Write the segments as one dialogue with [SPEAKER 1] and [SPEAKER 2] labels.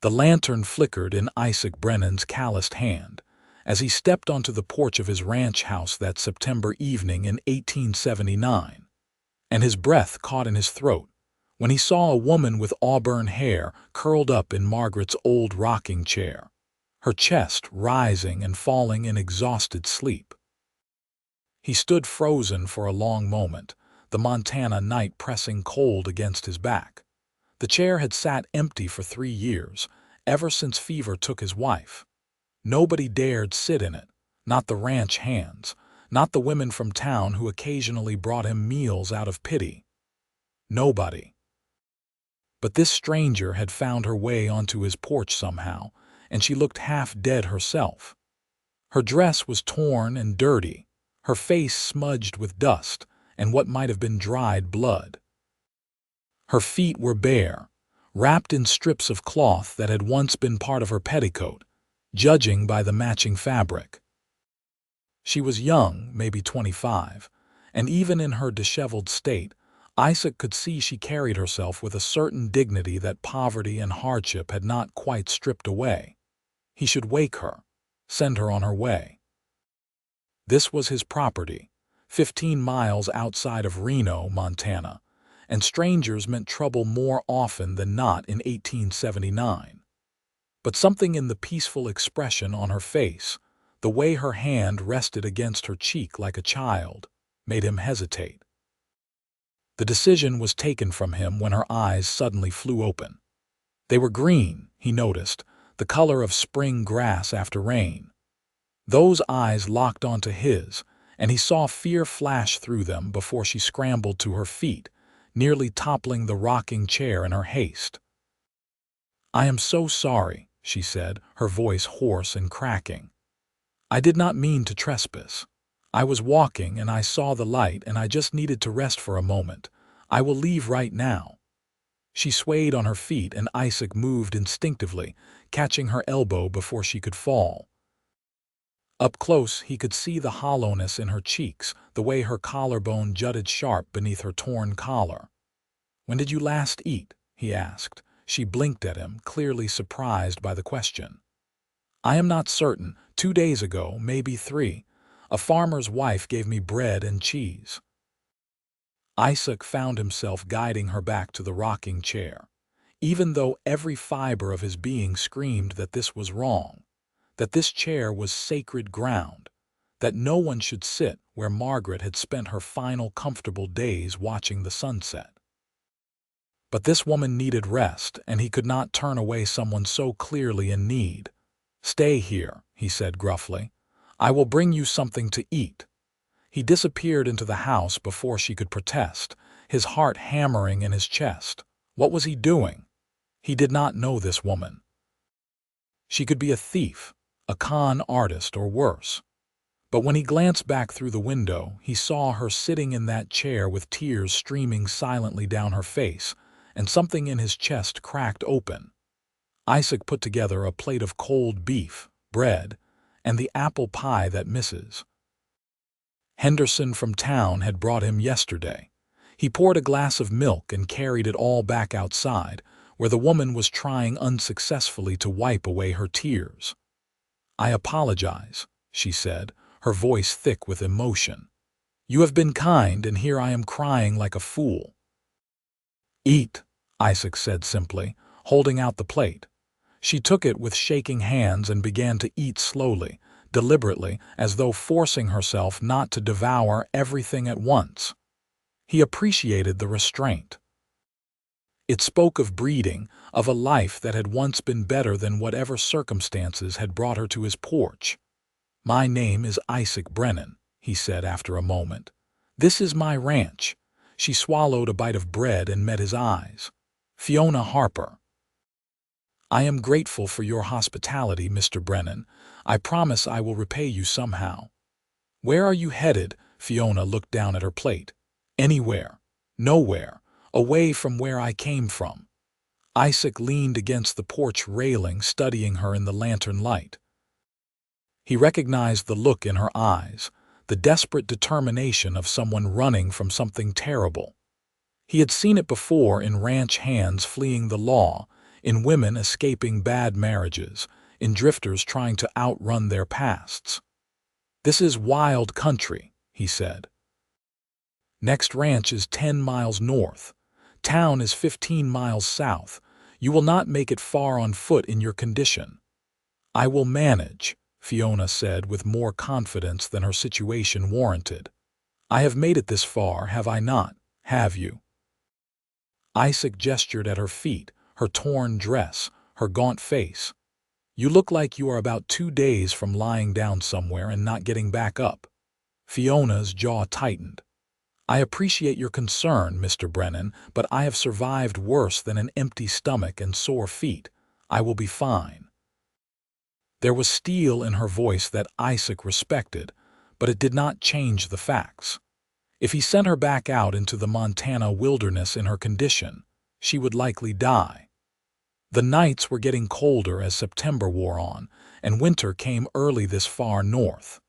[SPEAKER 1] The lantern flickered in Isaac Brennan's calloused hand as he stepped onto the porch of his ranch house that September evening in 1879, and his breath caught in his throat when he saw a woman with auburn hair curled up in Margaret's old rocking chair, her chest rising and falling in exhausted sleep. He stood frozen for a long moment, the Montana night pressing cold against his back. The chair had sat empty for 3 years, ever since fever took his wife. Nobody dared sit in it, not the ranch hands, not the women from town who occasionally brought him meals out of pity. Nobody. But this stranger had found her way onto his porch somehow, and she looked half dead herself. Her dress was torn and dirty, her face smudged with dust and what might have been dried blood. Her feet were bare, wrapped in strips of cloth that had once been part of her petticoat, judging by the matching fabric. She was young, maybe 25, and even in her disheveled state, Isaac could see she carried herself with a certain dignity that poverty and hardship had not quite stripped away. He should wake her, send her on her way. This was his property, 15 miles outside of Reno, Montana, and strangers meant trouble more often than not in 1879. But something in the peaceful expression on her face, the way her hand rested against her cheek like a child, made him hesitate. The decision was taken from him when her eyes suddenly flew open. They were green, he noticed, the color of spring grass after rain. Those eyes locked onto his, and he saw fear flash through them before she scrambled to her feet, nearly toppling the rocking chair in her haste. "I am so sorry," she said, her voice hoarse and cracking. "I did not mean to trespass. I was walking and I saw the light and I just needed to rest for a moment. I will leave right now." She swayed on her feet and Isaac moved instinctively, catching her elbow before she could fall. Up close, he could see the hollowness in her cheeks, the way her collarbone jutted sharp beneath her torn collar. "When did you last eat?" he asked. She blinked at him, clearly surprised by the question. "I am not certain. 2 days ago, maybe 3. A farmer's wife gave me bread and cheese." Isaac found himself guiding her back to the rocking chair, even though every fiber of his being screamed that this was wrong, that this chair was sacred ground, that no one should sit where Margaret had spent her final comfortable days watching the sunset. But this woman needed rest, and he could not turn away someone so clearly in need. "Stay here," he said gruffly. "I will bring you something to eat." He disappeared into the house before she could protest, his heart hammering in his chest. What was he doing? He did not know this woman. She could be a thief, a con artist, or worse. But when he glanced back through the window, he saw her sitting in that chair with tears streaming silently down her face, and something in his chest cracked open. Isaac put together a plate of cold beef, bread, and the apple pie that Mrs. Henderson from town had brought him yesterday. He poured a glass of milk and carried it all back outside, where the woman was trying unsuccessfully to wipe away her tears. "I apologize," she said, her voice thick with emotion. "You have been kind, and here I am crying like a fool." "Eat," Isaac said simply, holding out the plate. She took it with shaking hands and began to eat slowly, deliberately, as though forcing herself not to devour everything at once. He appreciated the restraint. It spoke of breeding, of a life that had once been better than whatever circumstances had brought her to his porch. "My name is Isaac Brennan," he said after a moment. "This is my ranch." She swallowed a bite of bread and met his eyes. "Fiona Harper." "I am grateful for your hospitality, Mr. Brennan. I promise I will repay you somehow." "Where are you headed?" Fiona looked down at her plate. "Anywhere. Nowhere. Away from where I came from." Isaac leaned against the porch railing, studying her in the lantern light. He recognized the look in her eyes, the desperate determination of someone running from something terrible. He had seen it before in ranch hands fleeing the law, in women escaping bad marriages, in drifters trying to outrun their pasts. "This is wild country," he said. "Next ranch is 10 miles north. Town is 15 miles south. You will not make it far on foot in your condition." "I will manage," Fiona said with more confidence than her situation warranted. "I have made it this far, have I not? Have you?" Isaac gestured at her feet, her torn dress, her gaunt face. "You look like you are about 2 days from lying down somewhere and not getting back up." Fiona's jaw tightened. "I appreciate your concern, Mr. Brennan, but I have survived worse than an empty stomach and sore feet. I will be fine." There was steel in her voice that Isaac respected, but it did not change the facts. If he sent her back out into the Montana wilderness in her condition, she would likely die. The nights were getting colder as September wore on, and winter came early this far north.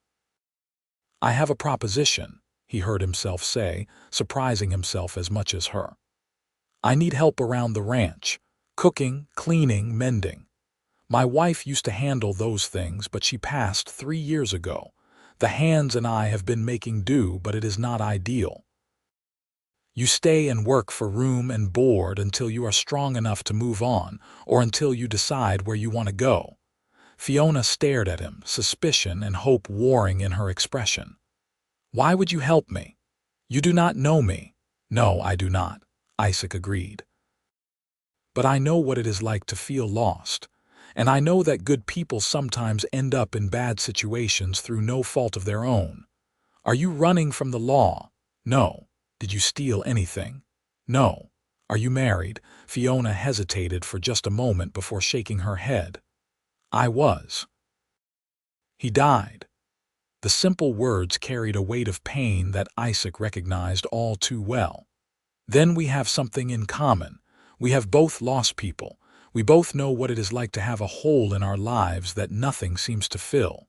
[SPEAKER 1] "I have a proposition," he heard himself say, surprising himself as much as her. "I need help around the ranch, cooking, cleaning, mending. My wife used to handle those things, but she passed 3 years ago. The hands and I have been making do, but it is not ideal. You stay and work for room and board until you are strong enough to move on, or until you decide where you want to go." Fiona stared at him, suspicion and hope warring in her expression. "Why would you help me? You do not know me." "No, I do not," Isaac agreed. "But I know what it is like to feel lost. And I know that good people sometimes end up in bad situations through no fault of their own. Are you running from the law? No. Did you steal anything? No. Are you married?" Fiona hesitated for just a moment before shaking her head. "I was." "He died." The simple words carried a weight of pain that Isaac recognized all too well. "Then we have something in common. We have both lost people. We both know what it is like to have a hole in our lives that nothing seems to fill."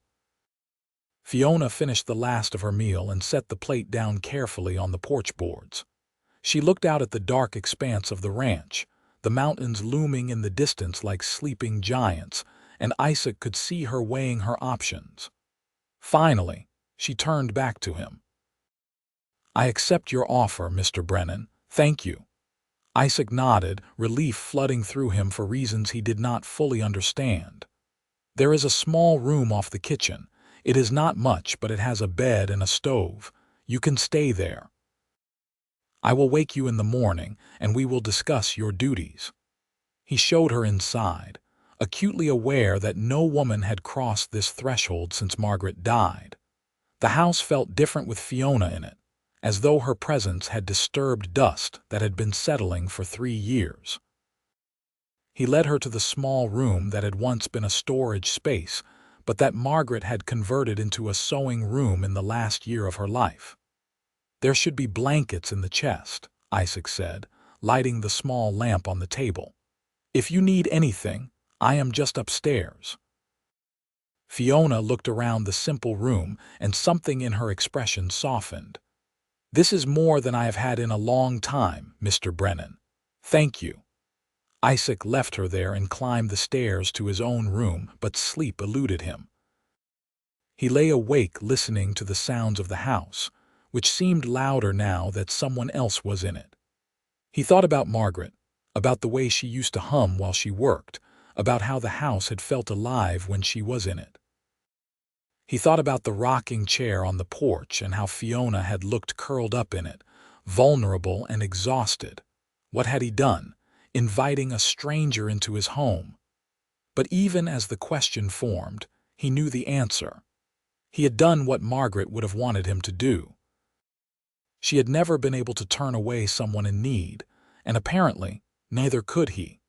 [SPEAKER 1] Fiona finished the last of her meal and set the plate down carefully on the porch boards. She looked out at the dark expanse of the ranch, the mountains looming in the distance like sleeping giants, and Isaac could see her weighing her options. Finally, she turned back to him. "I accept your offer, Mr. Brennan. Thank you." Isaac nodded, relief flooding through him for reasons he did not fully understand. "There is a small room off the kitchen. It is not much, but it has a bed and a stove. You can stay there. I will wake you in the morning, and we will discuss your duties." He showed her inside, acutely aware that no woman had crossed this threshold since Margaret died. The house felt different with Fiona in it, as though her presence had disturbed dust that had been settling for 3 years. He led her to the small room that had once been a storage space, but that Margaret had converted into a sewing room in the last year of her life. "There should be blankets in the chest," Isaac said, lighting the small lamp on the table. "If you need anything, I am just upstairs." Fiona looked around the simple room, and something in her expression softened. "This is more than I have had in a long time, Mr. Brennan. Thank you." Isaac left her there and climbed the stairs to his own room, but sleep eluded him. He lay awake listening to the sounds of the house, which seemed louder now that someone else was in it. He thought about Margaret, about the way she used to hum while she worked, about how the house had felt alive when she was in it. He thought about the rocking chair on the porch and how Fiona had looked curled up in it, vulnerable and exhausted. What had he done, inviting a stranger into his home? But even as the question formed, he knew the answer. He had done what Margaret would have wanted him to do. She had never been able to turn away someone in need, and apparently, neither could he.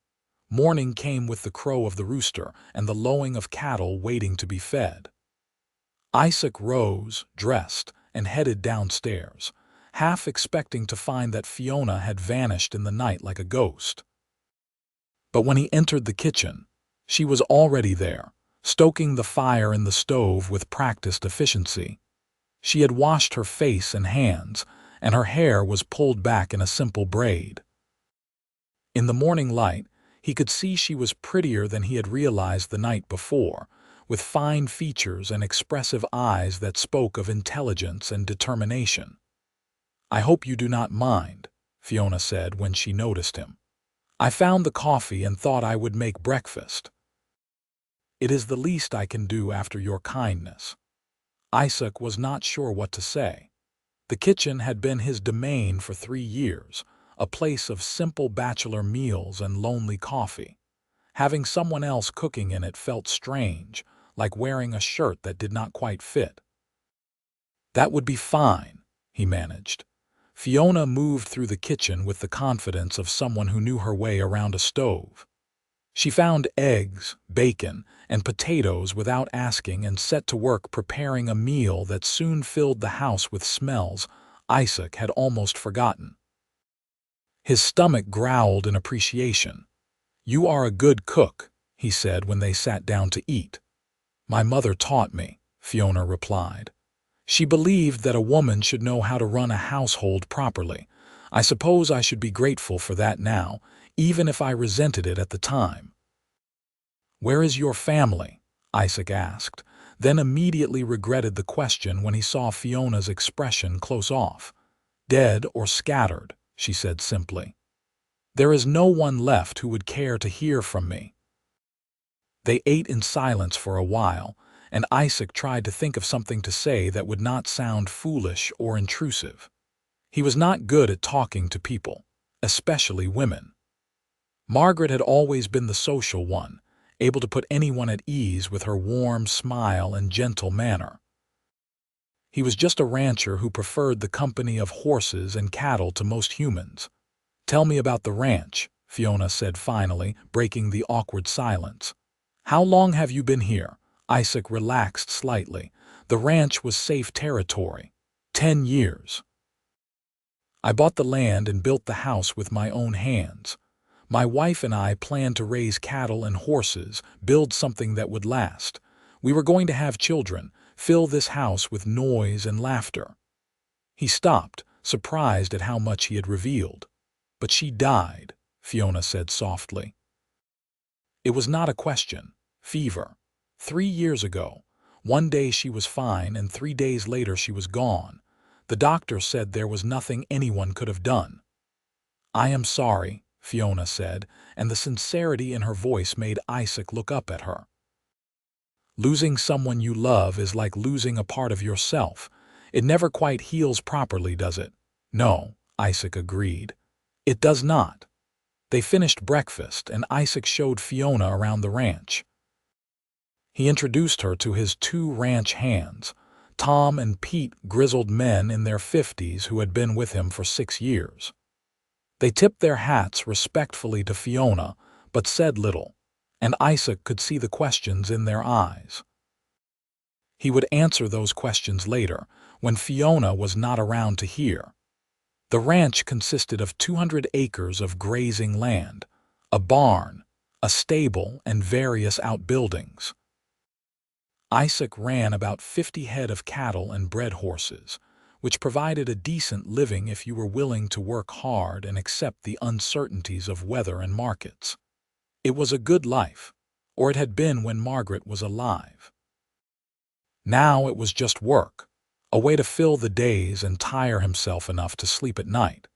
[SPEAKER 1] Morning came with the crow of the rooster and the lowing of cattle waiting to be fed. Isaac rose, dressed, and headed downstairs, half expecting to find that Fiona had vanished in the night like a ghost. But when he entered the kitchen, she was already there, stoking the fire in the stove with practiced efficiency. She had washed her face and hands, and her hair was pulled back in a simple braid. In the morning light, He could see she was prettier than he had realized the night before, with fine features and expressive eyes that spoke of intelligence and determination. "I hope you do not mind," Fiona said when she noticed him. "I found the coffee and thought I would make breakfast." "It is the least I can do after your kindness." Isaac was not sure what to say. The kitchen had been his domain for 3 years, a place of simple bachelor meals and lonely coffee. Having someone else cooking in it felt strange, like wearing a shirt that did not quite fit. "That would be fine," he managed. Fiona moved through the kitchen with the confidence of someone who knew her way around a stove. She found eggs, bacon, and potatoes without asking and set to work preparing a meal that soon filled the house with smells Isaac had almost forgotten. His stomach growled in appreciation. "You are a good cook," he said when they sat down to eat. "My mother taught me," Fiona replied. "She believed that a woman should know how to run a household properly. I suppose I should be grateful for that now, even if I resented it at the time." "Where is your family?" Isaac asked, then immediately regretted the question when he saw Fiona's expression close off. "Dead or scattered," she said simply. "There is no one left who would care to hear from me." They ate in silence for a while, and Isaac tried to think of something to say that would not sound foolish or intrusive. He was not good at talking to people, especially women. Margaret had always been the social one, able to put anyone at ease with her warm smile and gentle manner. He was just a rancher who preferred the company of horses and cattle to most humans. "Tell me about the ranch," Fiona said finally, breaking the awkward silence. "How long have you been here?" Isaac relaxed slightly. The ranch was safe territory. 10 years. "I bought the land and built the house with my own hands. My wife and I planned to raise cattle and horses, build something that would last. We were going to have children, fill this house with noise and laughter." He stopped, surprised at how much he had revealed. "But she died," Fiona said softly. "It was not a question. Fever. 3 years ago. One day she was fine and 3 days later she was gone. The doctor said there was nothing anyone could have done." "I am sorry," Fiona said, and the sincerity in her voice made Isaac look up at her. "Losing someone you love is like losing a part of yourself. It never quite heals properly, does it?" "No," Isaac agreed. "It does not." They finished breakfast, and Isaac showed Fiona around the ranch. He introduced her to his 2 ranch hands, Tom and Pete, grizzled men in their 50s who had been with him for 6 years. They tipped their hats respectfully to Fiona, but said little, and Isaac could see the questions in their eyes. He would answer those questions later, when Fiona was not around to hear. The ranch consisted of 200 acres of grazing land, a barn, a stable, and various outbuildings. Isaac ran about 50 head of cattle and bred horses, which provided a decent living if you were willing to work hard and accept the uncertainties of weather and markets. It was a good life, or it had been when Margaret was alive. Now it was just work, a way to fill the days and tire himself enough to sleep at night.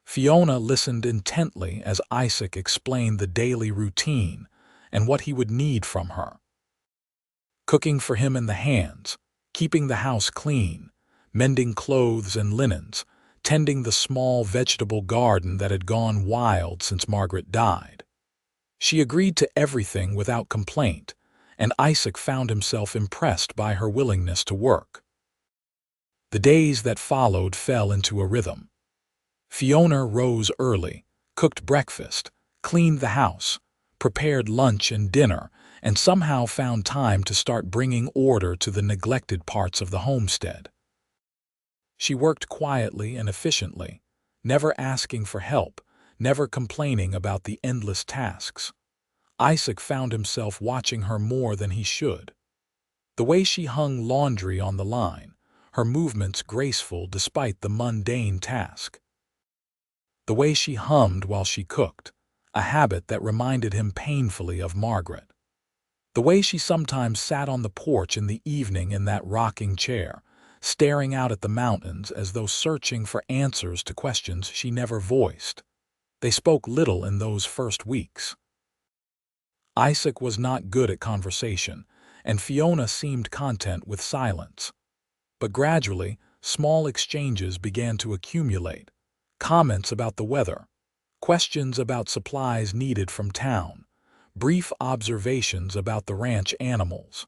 [SPEAKER 1] Fiona listened intently as Isaac explained the daily routine and what he would need from her. Cooking for him in the hands, keeping the house clean, mending clothes and linens, tending the small vegetable garden that had gone wild since Margaret died. She agreed to everything without complaint, and Isaac found himself impressed by her willingness to work. The days that followed fell into a rhythm. Fiona rose early, cooked breakfast, cleaned the house, prepared lunch and dinner, and somehow found time to start bringing order to the neglected parts of the homestead. She worked quietly and efficiently, never asking for help, never complaining about the endless tasks. Isaac found himself watching her more than he should. The way she hung laundry on the line, her movements graceful despite the mundane task. The way she hummed while she cooked, a habit that reminded him painfully of Margaret. The way she sometimes sat on the porch in the evening in that rocking chair, staring out at the mountains as though searching for answers to questions she never voiced. They spoke little in those first weeks. Isaac was not good at conversation, and Fiona seemed content with silence. But gradually, small exchanges began to accumulate. Comments about the weather, questions about supplies needed from town, brief observations about the ranch animals.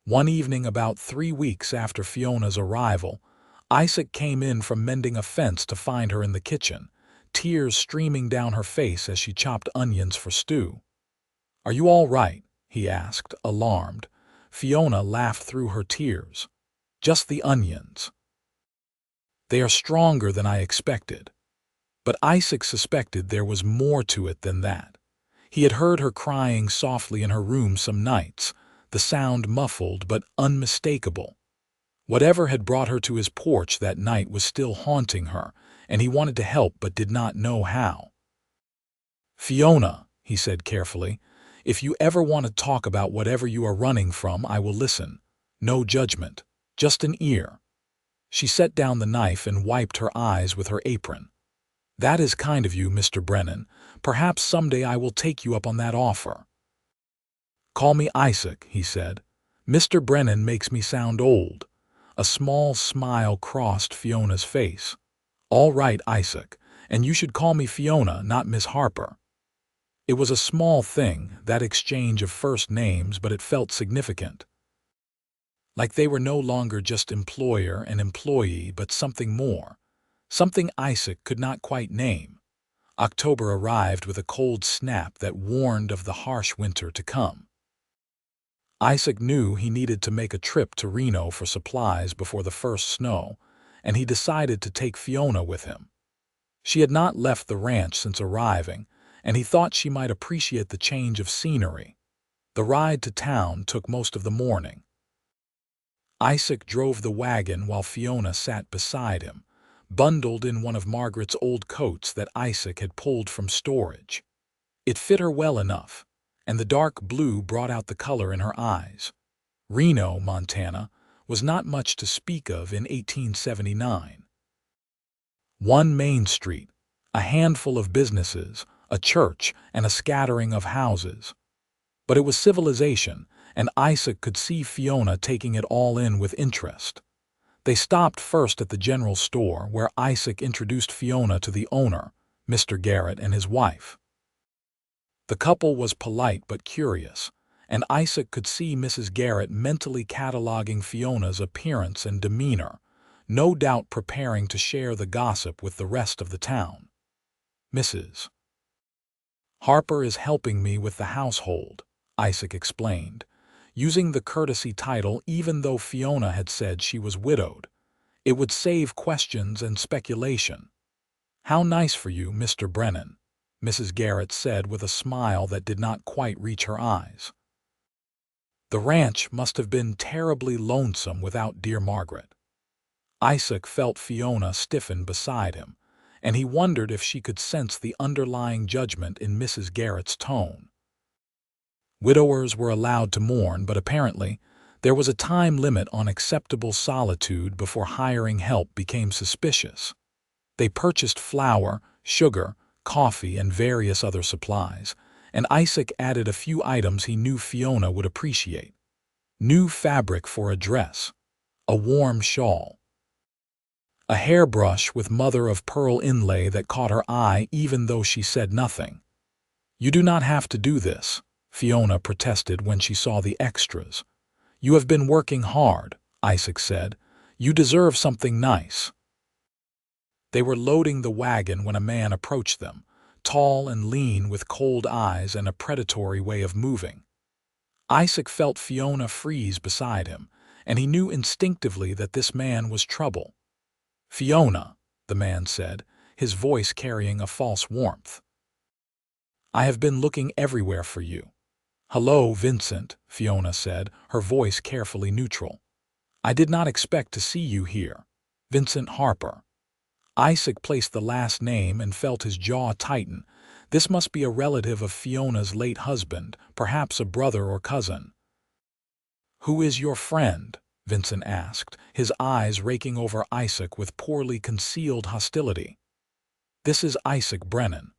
[SPEAKER 1] One evening about 3 weeks after Fiona's arrival, Isaac came in from mending a fence to find her in the kitchen, tears streaming down her face as she chopped onions for stew. "Are you all right?" he asked, alarmed. Fiona laughed through her tears. "Just the onions. They are stronger than I expected." But Isaac suspected there was more to it than that. He had heard her crying softly in her room some nights, the sound muffled but unmistakable. Whatever had brought her to his porch that night was still haunting her, and he wanted to help but did not know how. "Fiona," he said carefully, "if you ever want to talk about whatever you are running from, I will listen. No judgment, just an ear." She set down the knife and wiped her eyes with her apron. "That is kind of you, Mr. Brennan. Perhaps someday I will take you up on that offer." "Call me Isaac," he said. "Mr. Brennan makes me sound old." A small smile crossed Fiona's face. "All right, Isaac, and you should call me Fiona, not Miss Harper." It was a small thing, that exchange of first names, but it felt significant. Like they were no longer just employer and employee, but something more. Something Isaac could not quite name. October arrived with a cold snap that warned of the harsh winter to come. Isaac knew he needed to make a trip to Reno for supplies before the first snow, and he decided to take Fiona with him. She had not left the ranch since arriving, and he thought she might appreciate the change of scenery. The ride to town took most of the morning. Isaac drove the wagon while Fiona sat beside him, bundled in one of Margaret's old coats that Isaac had pulled from storage. It fit her well enough, and the dark blue brought out the color in her eyes. Reno, Montana, was not much to speak of in 1879. One main street, a handful of businesses, a church, and a scattering of houses. But it was civilization, and Isaac could see Fiona taking it all in with interest. They stopped first at the general store, where Isaac introduced Fiona to the owner, Mr. Garrett, and his wife. The couple was polite but curious, and Isaac could see Mrs. Garrett mentally cataloging Fiona's appearance and demeanor, no doubt preparing to share the gossip with the rest of the town. "Mrs. Harper is helping me with the household," Isaac explained, using the courtesy title even though Fiona had said she was widowed. It would save questions and speculation. "How nice for you, Mr. Brennan," Mrs. Garrett said with a smile that did not quite reach her eyes. The ranch must have been terribly lonesome without dear Margaret. Isaac felt Fiona stiffen beside him, and he wondered if she could sense the underlying judgment in Mrs. Garrett's tone. Widowers were allowed to mourn, but apparently there was a time limit on acceptable solitude before hiring help became suspicious. They purchased flour, sugar, coffee, and various other supplies, and Isaac added a few items he knew Fiona would appreciate. New fabric for a dress, a warm shawl, a hairbrush with mother-of-pearl inlay that caught her eye even though she said nothing. "You do not have to do this," Fiona protested when she saw the extras. "You have been working hard," Isaac said. "You deserve something nice." They were loading the wagon when a man approached them, tall and lean with cold eyes and a predatory way of moving. Isaac felt Fiona freeze beside him, and he knew instinctively that this man was trouble. "Fiona," the man said, his voice carrying a false warmth. "I have been looking everywhere for you." "Hello, Vincent," Fiona said, her voice carefully neutral. "I did not expect to see you here. Vincent Harper." Isaac placed the last name and felt his jaw tighten. This must be a relative of Fiona's late husband, perhaps a brother or cousin. "Who is your friend?" Vincent asked, his eyes raking over Isaac with poorly concealed hostility. "This is Isaac Brennan.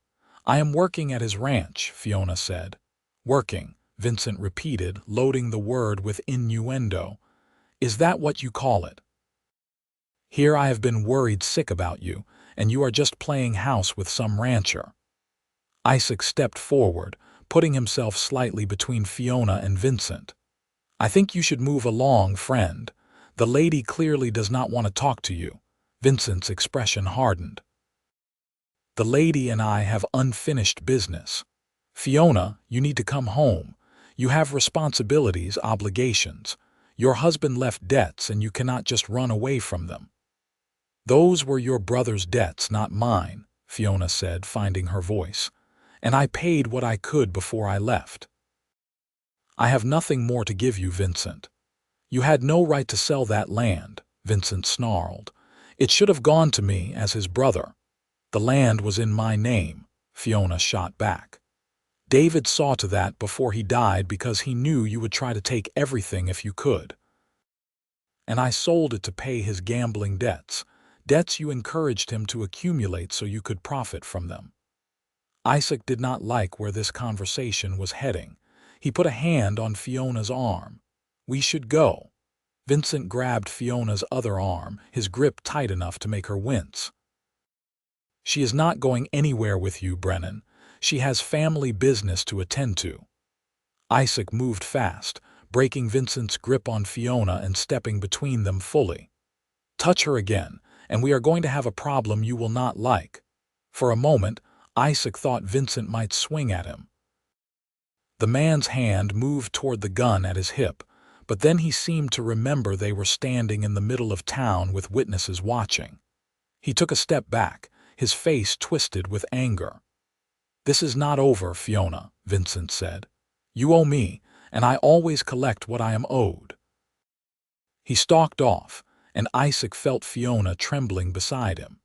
[SPEAKER 1] I am working at his ranch," Fiona said. "Working," Vincent repeated, loading the word with innuendo. "Is that what you call it? Here I have been worried sick about you, and you are just playing house with some rancher." Isaac stepped forward, putting himself slightly between Fiona and Vincent. "I think you should move along, friend. The lady clearly does not want to talk to you." Vincent's expression hardened. "The lady and I have unfinished business. Fiona, you need to come home. You have responsibilities, obligations. Your husband left debts and you cannot just run away from them." "Those were your brother's debts, not mine," Fiona said, finding her voice. "And I paid what I could before I left." "I have nothing more to give you, Vincent." "You had no right to sell that land," Vincent snarled. "It should have gone to me as his brother." "The land was in my name," Fiona shot back. "David saw to that before he died because he knew you would try to take everything if you could. And I sold it to pay his gambling debts, debts you encouraged him to accumulate so you could profit from them." Isaac did not like where this conversation was heading. He put a hand on Fiona's arm. "We should go." Vincent grabbed Fiona's other arm, his grip tight enough to make her wince. "She is not going anywhere with you, Brennan. She has family business to attend to." Isaac moved fast, breaking Vincent's grip on Fiona and stepping between them fully. "Touch her again, and we are going to have a problem you will not like." For a moment, Isaac thought Vincent might swing at him. The man's hand moved toward the gun at his hip, but then he seemed to remember they were standing in the middle of town with witnesses watching. He took a step back, his face twisted with anger. "This is not over, Fiona," Vincent said. "You owe me, and I always collect what I am owed." He stalked off, and Isaac felt Fiona trembling beside him.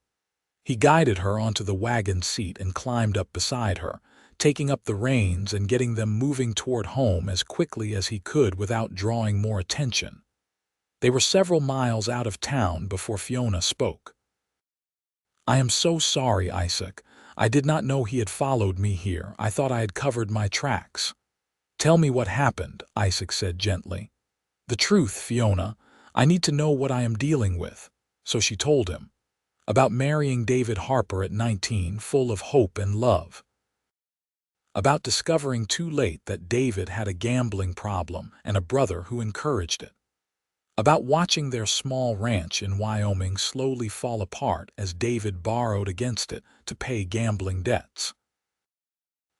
[SPEAKER 1] He guided her onto the wagon seat and climbed up beside her, taking up the reins and getting them moving toward home as quickly as he could without drawing more attention. They were several miles out of town before Fiona spoke. "I am so sorry, Isaac. I did not know he had followed me here. I thought I had covered my tracks." "Tell me what happened," Isaac said gently. "The truth, Fiona. I need to know what I am dealing with." So she told him. About marrying David Harper at 19, full of hope and love. About discovering too late that David had a gambling problem and a brother who encouraged it. About watching their small ranch in Wyoming slowly fall apart as David borrowed against it to pay gambling debts.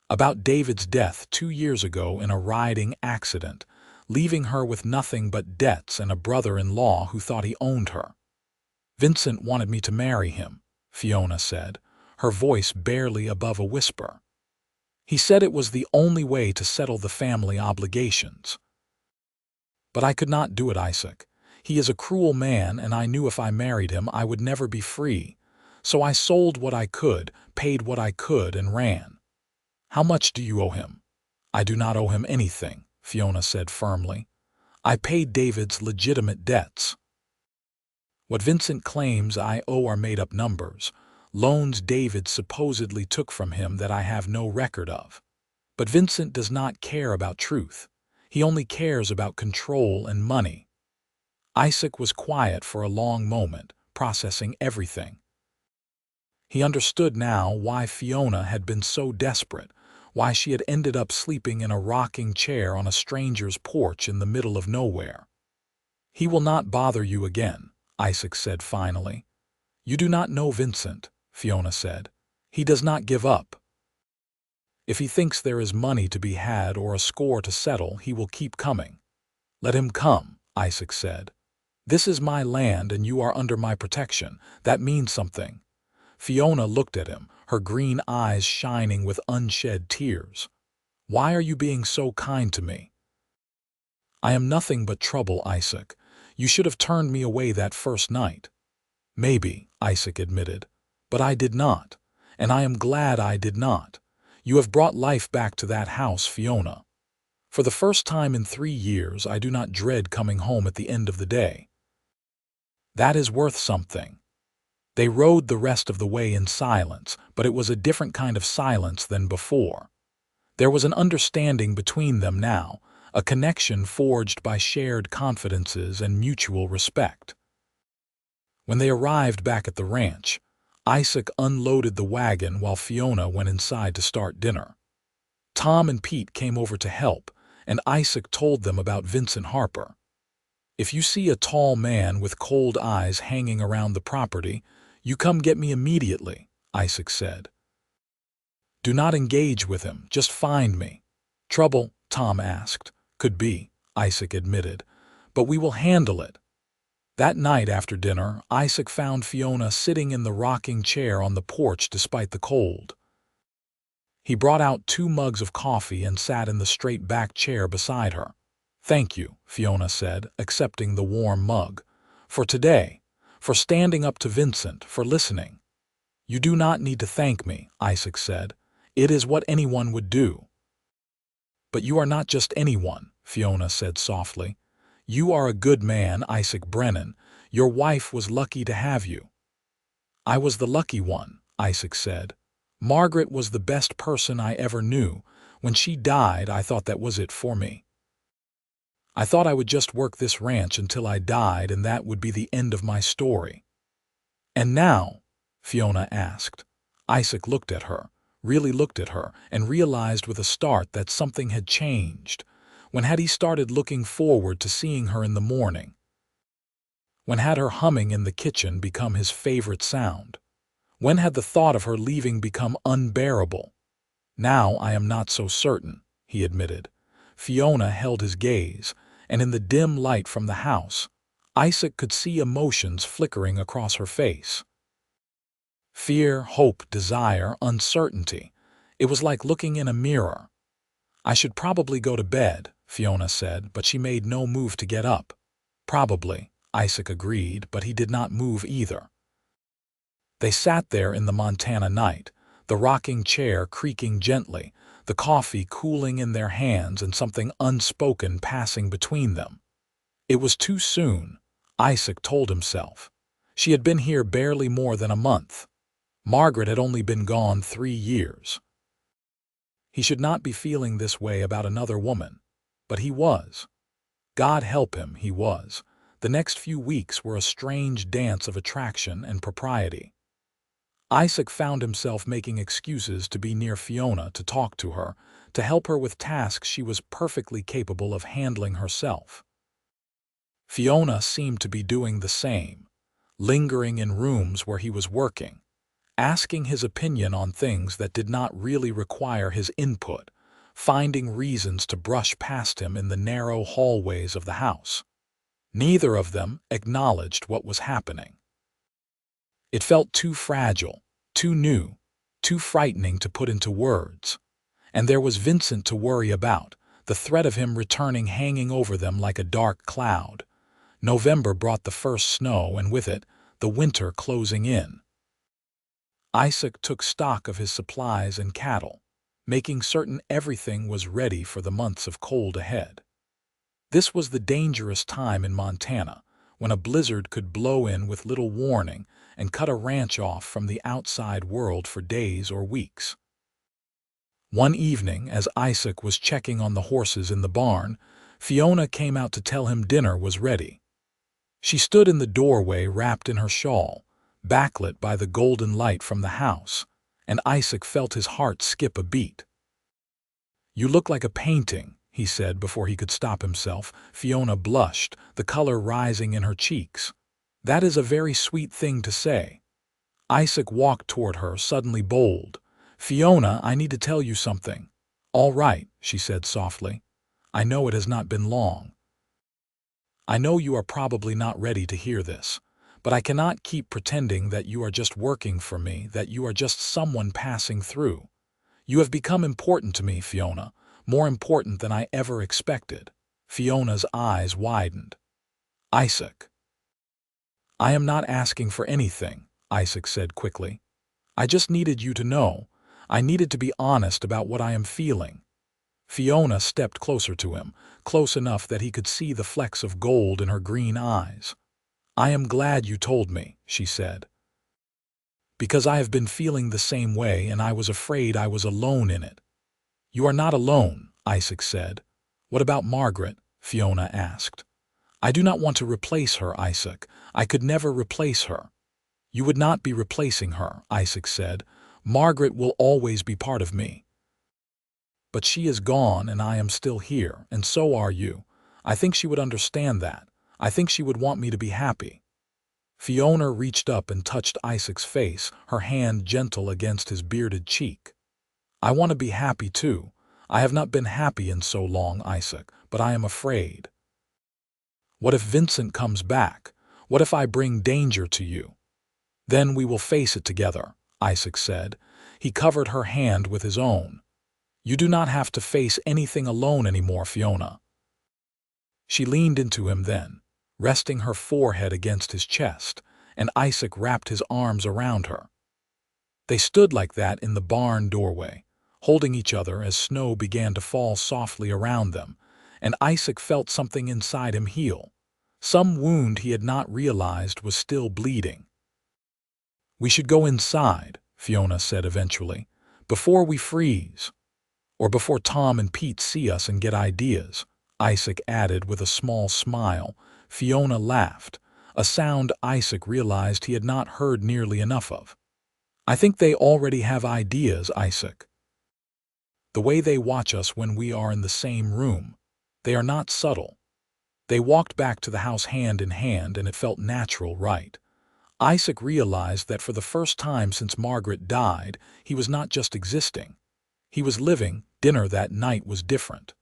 [SPEAKER 1] About David's death 2 years ago in a riding accident, leaving her with nothing but debts and a brother-in-law who thought he owned her. "Vincent wanted me to marry him," Fiona said, her voice barely above a whisper. "He said it was the only way to settle the family obligations. But I could not do it, Isaac. He is a cruel man, and I knew if I married him I would never be free. So I sold what I could, paid what I could, and ran." "How much do you owe him?" "I do not owe him anything," Fiona said firmly. "I paid David's legitimate debts. What Vincent claims I owe are made-up numbers, loans David supposedly took from him that I have no record of. But Vincent does not care about truth. He only cares about control and money." Isaac was quiet for a long moment, processing everything. He understood now why Fiona had been so desperate, why she had ended up sleeping in a rocking chair on a stranger's porch in the middle of nowhere. "He will not bother you again," Isaac said finally. "You do not know Vincent," Fiona said. "He does not give up. If he thinks there is money to be had or a score to settle, he will keep coming." "Let him come," Isaac said. "This is my land and you are under my protection. That means something." Fiona looked at him, her green eyes shining with unshed tears. "Why are you being so kind to me?" "I am nothing but trouble, Isaac. You should have turned me away that first night." "Maybe," Isaac admitted. "But I did not. And I am glad I did not. You have brought life back to that house, Fiona. For the first time in 3 years, I do not dread coming home at the end of the day. That is worth something. They rode the rest of the way in silence, but it was a different kind of silence than before. There was an understanding between them now, a connection forged by shared confidences and mutual respect. When they arrived back at the ranch, Isaac unloaded the wagon while Fiona went inside to start dinner. Tom and Pete came over to help, and Isaac told them about Vincent Harper. If you see a tall man with cold eyes hanging around the property, you come get me immediately, Isaac said. Do not engage with him, just find me. Trouble, Tom asked. Could be, Isaac admitted, but we will handle it. That night after dinner, Isaac found Fiona sitting in the rocking chair on the porch despite the cold. He brought out 2 mugs of coffee and sat in the straight back chair beside her. Thank you, Fiona said, accepting the warm mug. For today, for standing up to Vincent, for listening. You do not need to thank me, Isaac said. It is what anyone would do. But you are not just anyone, Fiona said softly. You are a good man, Isaac Brennan. Your wife was lucky to have you. I was the lucky one, Isaac said. Margaret was the best person I ever knew. When she died, I thought that was it for me. I thought I would just work this ranch until I died, and that would be the end of my story. And now? Fiona asked. Isaac looked at her, really looked at her, and realized with a start that something had changed. When had he started looking forward to seeing her in the morning? When had her humming in the kitchen become his favorite sound? When had the thought of her leaving become unbearable? Now I am not so certain, he admitted. Fiona held his gaze, and in the dim light from the house, Isaac could see emotions flickering across her face. Fear, hope, desire, uncertainty. It was like looking in a mirror. I should probably go to bed, Fiona said, but she made no move to get up. Probably, Isaac agreed, but he did not move either. They sat there in the Montana night, the rocking chair creaking gently, the coffee cooling in their hands and something unspoken passing between them. It was too soon, Isaac told himself. She had been here barely more than a month. Margaret had only been gone 3 years. He should not be feeling this way about another woman, but he was. God help him, he was. The next few weeks were a strange dance of attraction and propriety. Isaac found himself making excuses to be near Fiona, to talk to her, to help her with tasks she was perfectly capable of handling herself. Fiona seemed to be doing the same, lingering in rooms where he was working, asking his opinion on things that did not really require his input, finding reasons to brush past him in the narrow hallways of the house. Neither of them acknowledged what was happening. It felt too fragile, too new, too frightening to put into words. And there was Vincent to worry about, the threat of him returning hanging over them like a dark cloud. November brought the first snow, and with it, the winter closing in. Isaac took stock of his supplies and cattle, making certain everything was ready for the months of cold ahead. This was the dangerous time in Montana, when a blizzard could blow in with little warning and cut a ranch off from the outside world for days or weeks. One evening, as Isaac was checking on the horses in the barn, Fiona came out to tell him dinner was ready. She stood in the doorway wrapped in her shawl, backlit by the golden light from the house, and Isaac felt his heart skip a beat. "You look like a painting," he said before he could stop himself. Fiona blushed, the color rising in her cheeks. "That is a very sweet thing to say." Isaac walked toward her, suddenly bold. "Fiona, I need to tell you something." "All right," she said softly. "I know it has not been long. I know you are probably not ready to hear this, but I cannot keep pretending that you are just working for me, that you are just someone passing through. You have become important to me, Fiona, more important than I ever expected." Fiona's eyes widened. "Isaac." "I am not asking for anything," Isaac said quickly. "I just needed you to know. I needed to be honest about what I am feeling." Fiona stepped closer to him, close enough that he could see the flecks of gold in her green eyes. "I am glad you told me," she said, "because I have been feeling the same way and I was afraid I was alone in it." "You are not alone," Isaac said. "What about Margaret?" Fiona asked. "I do not want to replace her, Isaac. I could never replace her." "You would not be replacing her," Isaac said. "Margaret will always be part of me. But she is gone and I am still here, and so are you. I think she would understand that. I think she would want me to be happy." Fiona reached up and touched Isaac's face, her hand gentle against his bearded cheek. "I want to be happy too. I have not been happy in so long, Isaac, but I am afraid. What if Vincent comes back? What if I bring danger to you?" "Then we will face it together," Isaac said. He covered her hand with his own. "You do not have to face anything alone anymore, Fiona." She leaned into him then, resting her forehead against his chest, and Isaac wrapped his arms around her. They stood like that in the barn doorway, holding each other as snow began to fall softly around them, and Isaac felt something inside him heal. Some wound he had not realized was still bleeding. "We should go inside," Fiona said eventually, "before we freeze. Or before Tom and Pete see us and get ideas," Isaac added with a small smile. Fiona laughed, a sound Isaac realized he had not heard nearly enough of. "I think they already have ideas, Isaac. The way they watch us when we are in the same room. They are not subtle." They walked back to the house hand in hand, and it felt natural, right? Isaac realized that for the first time since Margaret died, he was not just existing. He was living. Dinner that night was different.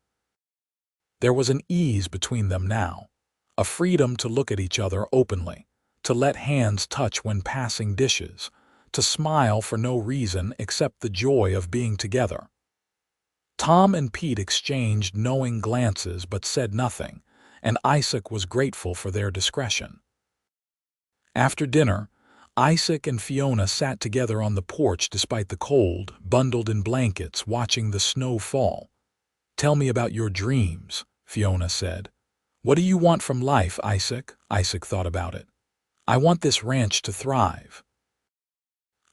[SPEAKER 1] There was an ease between them now, a freedom to look at each other openly, to let hands touch when passing dishes, to smile for no reason except the joy of being together. Tom and Pete exchanged knowing glances but said nothing, and Isaac was grateful for their discretion. After dinner, Isaac and Fiona sat together on the porch despite the cold, bundled in blankets, watching the snow fall. "Tell me about your dreams," Fiona said. "What do you want from life, Isaac?" Isaac thought about it. "I want this ranch to thrive.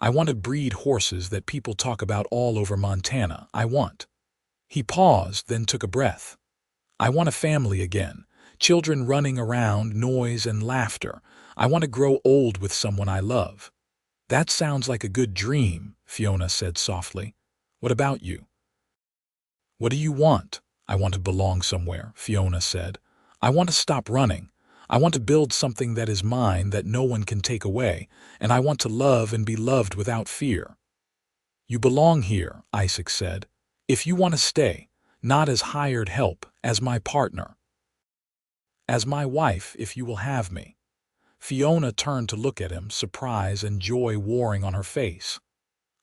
[SPEAKER 1] I want to breed horses that people talk about all over Montana. I want—" He paused, then took a breath. "I want a family again. Children running around, noise and laughter. I want to grow old with someone I love." "That sounds like a good dream," Fiona said softly. "What about you?" "What do you want?" "I want to belong somewhere," Fiona said. "I want to stop running. I want to build something that is mine that no one can take away, and I want to love and be loved without fear." "You belong here," Isaac said. "If you want to stay, not as hired help, as my partner. As my wife, if you will have me." Fiona turned to look at him, surprise and joy warring on her face.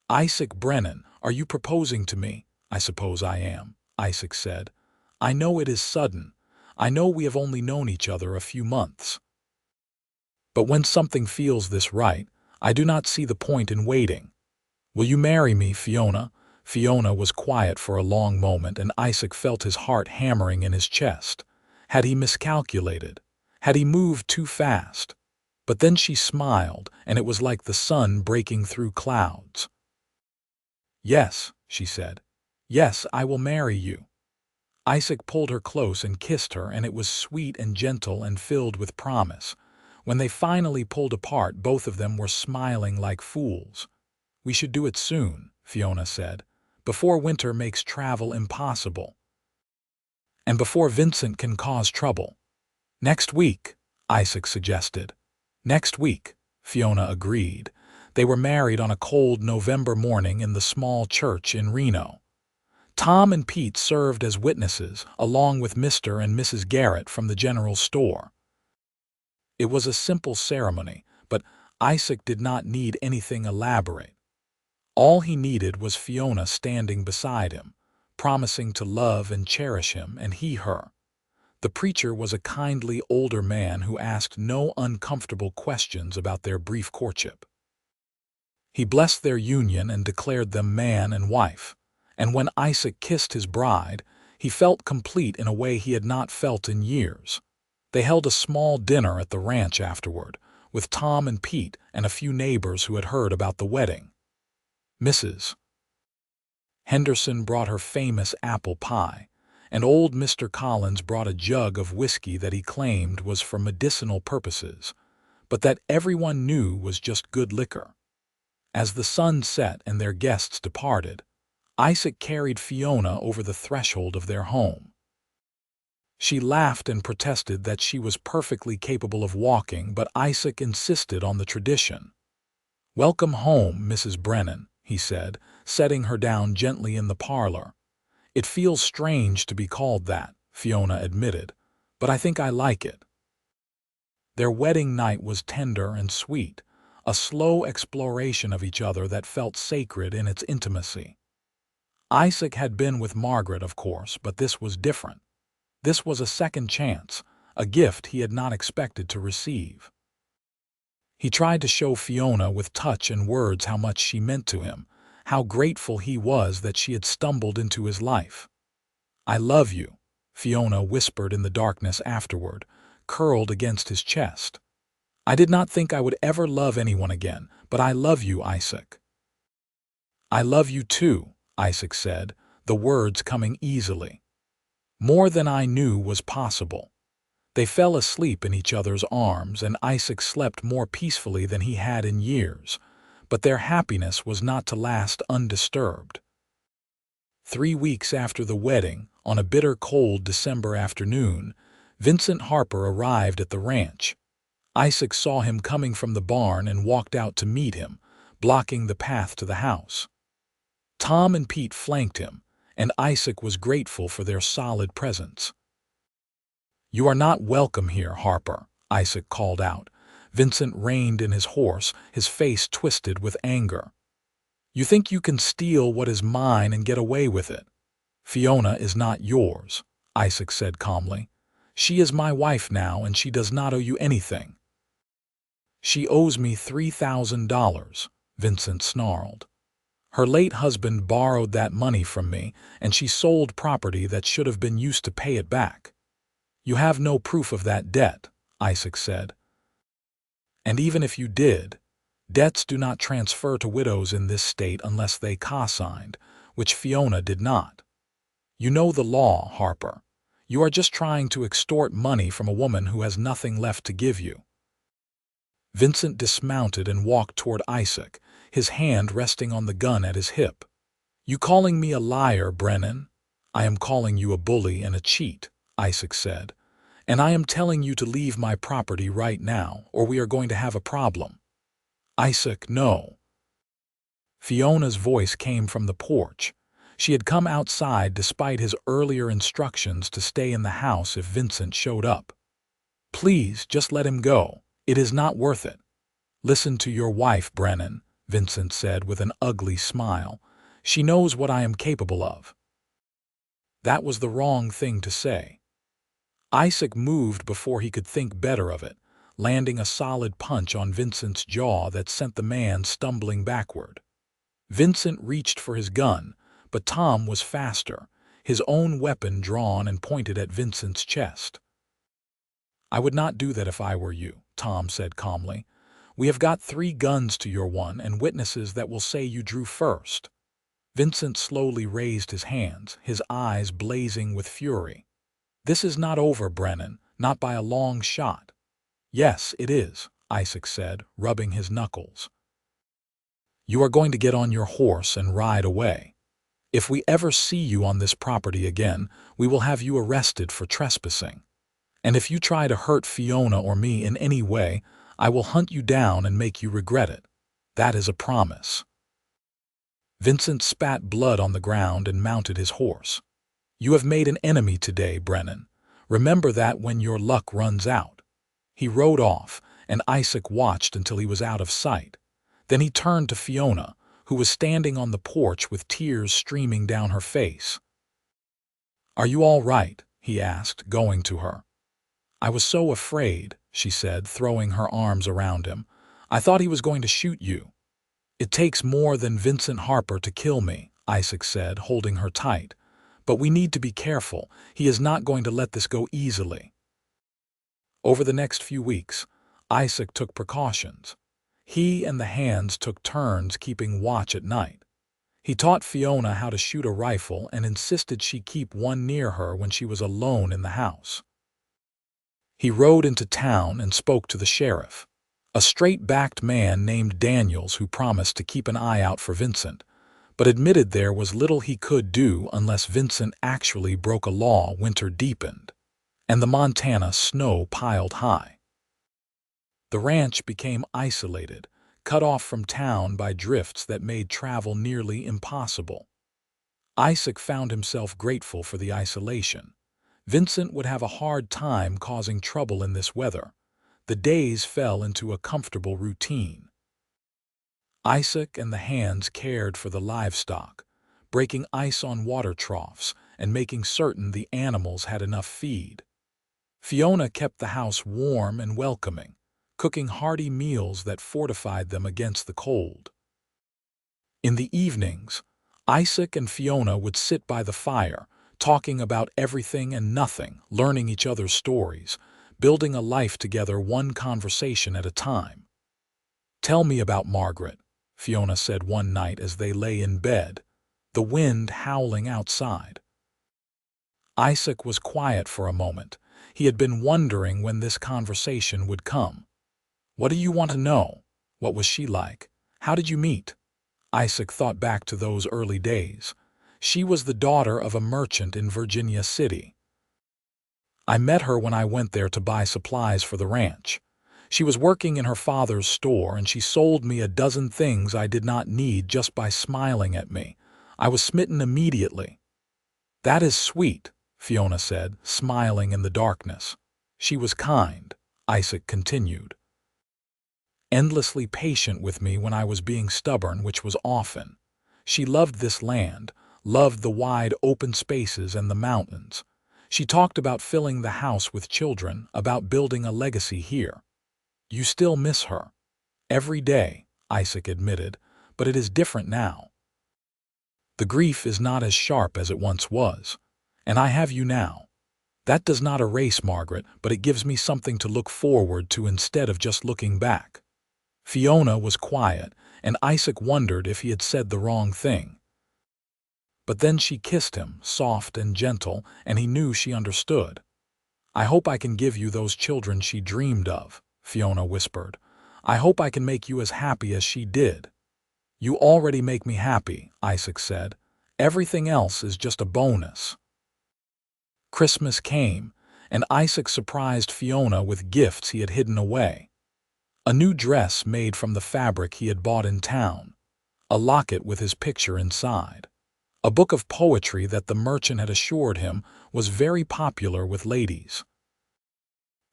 [SPEAKER 1] "Isaac Brennan, are you proposing to me?" "I suppose I am," Isaac said. "I know it is sudden. I know we have only known each other a few months. But when something feels this right, I do not see the point in waiting. Will you marry me, Fiona?" Fiona was quiet for a long moment, and Isaac felt his heart hammering in his chest. Had he miscalculated? Had he moved too fast? But then she smiled, and it was like the sun breaking through clouds. "Yes," she said. "Yes, I will marry you." Isaac pulled her close and kissed her, and it was sweet and gentle and filled with promise. When they finally pulled apart, both of them were smiling like fools. "We should do it soon," Fiona said, "before winter makes travel impossible. And before Vincent can cause trouble." "Next week," Isaac suggested. "Next week," Fiona agreed. They were married on a cold November morning in the small church in Reno. Tom and Pete served as witnesses, along with Mr. and Mrs. Garrett from the general store. It was a simple ceremony, but Isaac did not need anything elaborate. All he needed was Fiona standing beside him, promising to love and cherish him, and he her. The preacher was a kindly older man who asked no uncomfortable questions about their brief courtship. He blessed their union and declared them man and wife. And when Isaac kissed his bride, he felt complete in a way he had not felt in years. They held a small dinner at the ranch afterward, with Tom and Pete and a few neighbors who had heard about the wedding. Mrs. Henderson brought her famous apple pie, and old Mr. Collins brought a jug of whiskey that he claimed was for medicinal purposes, but that everyone knew was just good liquor. As the sun set and their guests departed, Isaac carried Fiona over the threshold of their home. She laughed and protested that she was perfectly capable of walking, but Isaac insisted on the tradition. "Welcome home, Mrs. Brennan," he said, setting her down gently in the parlor. "It feels strange to be called that," Fiona admitted, "but I think I like it." Their wedding night was tender and sweet, a slow exploration of each other that felt sacred in its intimacy. Isaac had been with Margaret, of course, but this was different. This was a second chance, a gift he had not expected to receive. He tried to show Fiona with touch and words how much she meant to him, how grateful he was that she had stumbled into his life. "I love you," Fiona whispered in the darkness afterward, curled against his chest. "I did not think I would ever love anyone again, but I love you, Isaac." "I love you too," Isaac said, the words coming easily. "More than I knew was possible." They fell asleep in each other's arms, and Isaac slept more peacefully than he had in years, but their happiness was not to last undisturbed. 3 weeks after the wedding, on a bitter cold December afternoon, Vincent Harper arrived at the ranch. Isaac saw him coming from the barn and walked out to meet him, blocking the path to the house. Tom and Pete flanked him, and Isaac was grateful for their solid presence. "You are not welcome here, Harper," Isaac called out. Vincent reined in his horse, his face twisted with anger. "You think you can steal what is mine and get away with it? Fiona is not yours," Isaac said calmly. "She is my wife now, and she does not owe you anything." "She owes me $3,000, Vincent snarled. "Her late husband borrowed that money from me, and she sold property that should have been used to pay it back." "You have no proof of that debt," Isaac said. "And even if you did, debts do not transfer to widows in this state unless they co-signed, which Fiona did not. You know the law, Harper. You are just trying to extort money from a woman who has nothing left to give you." Vincent dismounted and walked toward Isaac, his hand resting on the gun at his hip. "You calling me a liar, Brennan?" "I am calling you a bully and a cheat," Isaac said. "And I am telling you to leave my property right now, or we are going to have a problem." "Isaac, no." Fiona's voice came from the porch. She had come outside despite his earlier instructions to stay in the house if Vincent showed up. "Please, just let him go. It is not worth it." "Listen to your wife, Brennan," Vincent said with an ugly smile. "She knows what I am capable of." That was the wrong thing to say. Isaac moved before he could think better of it, landing a solid punch on Vincent's jaw that sent the man stumbling backward. Vincent reached for his gun, but Tom was faster, his own weapon drawn and pointed at Vincent's chest. "I would not do that if I were you," Tom said calmly. "We have got 3 guns to your one and witnesses that will say you drew first." Vincent slowly raised his hands, his eyes blazing with fury. "This is not over, Brennan, not by a long shot." "Yes, it is," Isaac said, rubbing his knuckles. "You are going to get on your horse and ride away. If we ever see you on this property again, we will have you arrested for trespassing. And if you try to hurt Fiona or me in any way, I will hunt you down and make you regret it. That is a promise." Vincent spat blood on the ground and mounted his horse. "You have made an enemy today, Brennan. Remember that when your luck runs out." He rode off, and Isaac watched until he was out of sight. Then he turned to Fiona, who was standing on the porch with tears streaming down her face. "Are you all right?" he asked, going to her. "I was so afraid," she said, throwing her arms around him. "I thought he was going to shoot you." "It takes more than Vincent Harper to kill me," Isaac said, holding her tight. "But we need to be careful. He is not going to let this go easily." Over the next few weeks, Isaac took precautions. He and the hands took turns keeping watch at night. He taught Fiona how to shoot a rifle and insisted she keep one near her when she was alone in the house. He rode into town and spoke to the sheriff, a straight-backed man named Daniels who promised to keep an eye out for Vincent, but admitted there was little he could do unless Vincent actually broke a law. Winter deepened, and the Montana snow piled high. The ranch became isolated, cut off from town by drifts that made travel nearly impossible. Isaac found himself grateful for the isolation. Vincent would have a hard time causing trouble in this weather. The days fell into a comfortable routine. Isaac and the hands cared for the livestock, breaking ice on water troughs and making certain the animals had enough feed. Fiona kept the house warm and welcoming, cooking hearty meals that fortified them against the cold. In the evenings, Isaac and Fiona would sit by the fire, talking about everything and nothing, learning each other's stories, building a life together one conversation at a time. "Tell me about Margaret," Fiona said one night as they lay in bed, the wind howling outside. Isaac was quiet for a moment. He had been wondering when this conversation would come. "What do you want to know? What was she like? How did you meet?" Isaac thought back to those early days. She was the daughter of a merchant in Virginia City. "I met her when I went there to buy supplies for the ranch. She was working in her father's store and she sold me a dozen things I did not need just by smiling at me. I was smitten immediately." "That is sweet," Fiona said, smiling in the darkness. "She was kind," Isaac continued. "Endlessly patient with me when I was being stubborn, which was often. She loved this land, loved the wide open spaces and the mountains. She talked about filling the house with children, about building a legacy here." "You still miss her?" "Every day," Isaac admitted, "but it is different now. The grief is not as sharp as it once was, and I have you now. That does not erase Margaret, but it gives me something to look forward to instead of just looking back." Fiona was quiet, and Isaac wondered if he had said the wrong thing. But then she kissed him, soft and gentle, and he knew she understood. "I hope I can give you those children she dreamed of," Fiona whispered. "I hope I can make you as happy as she did." "You already make me happy," Isaac said. "Everything else is just a bonus." Christmas came, and Isaac surprised Fiona with gifts he had hidden away. A new dress made from the fabric he had bought in town, a locket with his picture inside, a book of poetry that the merchant had assured him was very popular with ladies.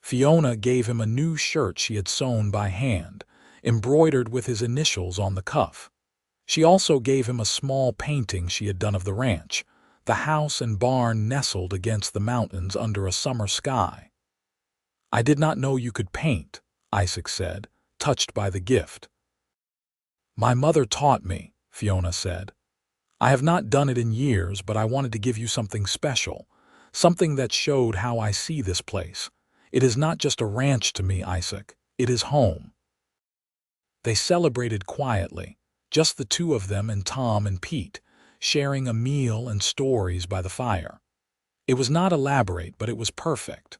[SPEAKER 1] Fiona gave him a new shirt she had sewn by hand, embroidered with his initials on the cuff. She also gave him a small painting she had done of the ranch, the house and barn nestled against the mountains under a summer sky. "I did not know you could paint," Isaac said, touched by the gift. "My mother taught me," Fiona said. "I have not done it in years, but I wanted to give you something special, something that showed how I see this place. It is not just a ranch to me, Isaac. It is home." They celebrated quietly, just the two of them and Tom and Pete, sharing a meal and stories by the fire. It was not elaborate, but it was perfect.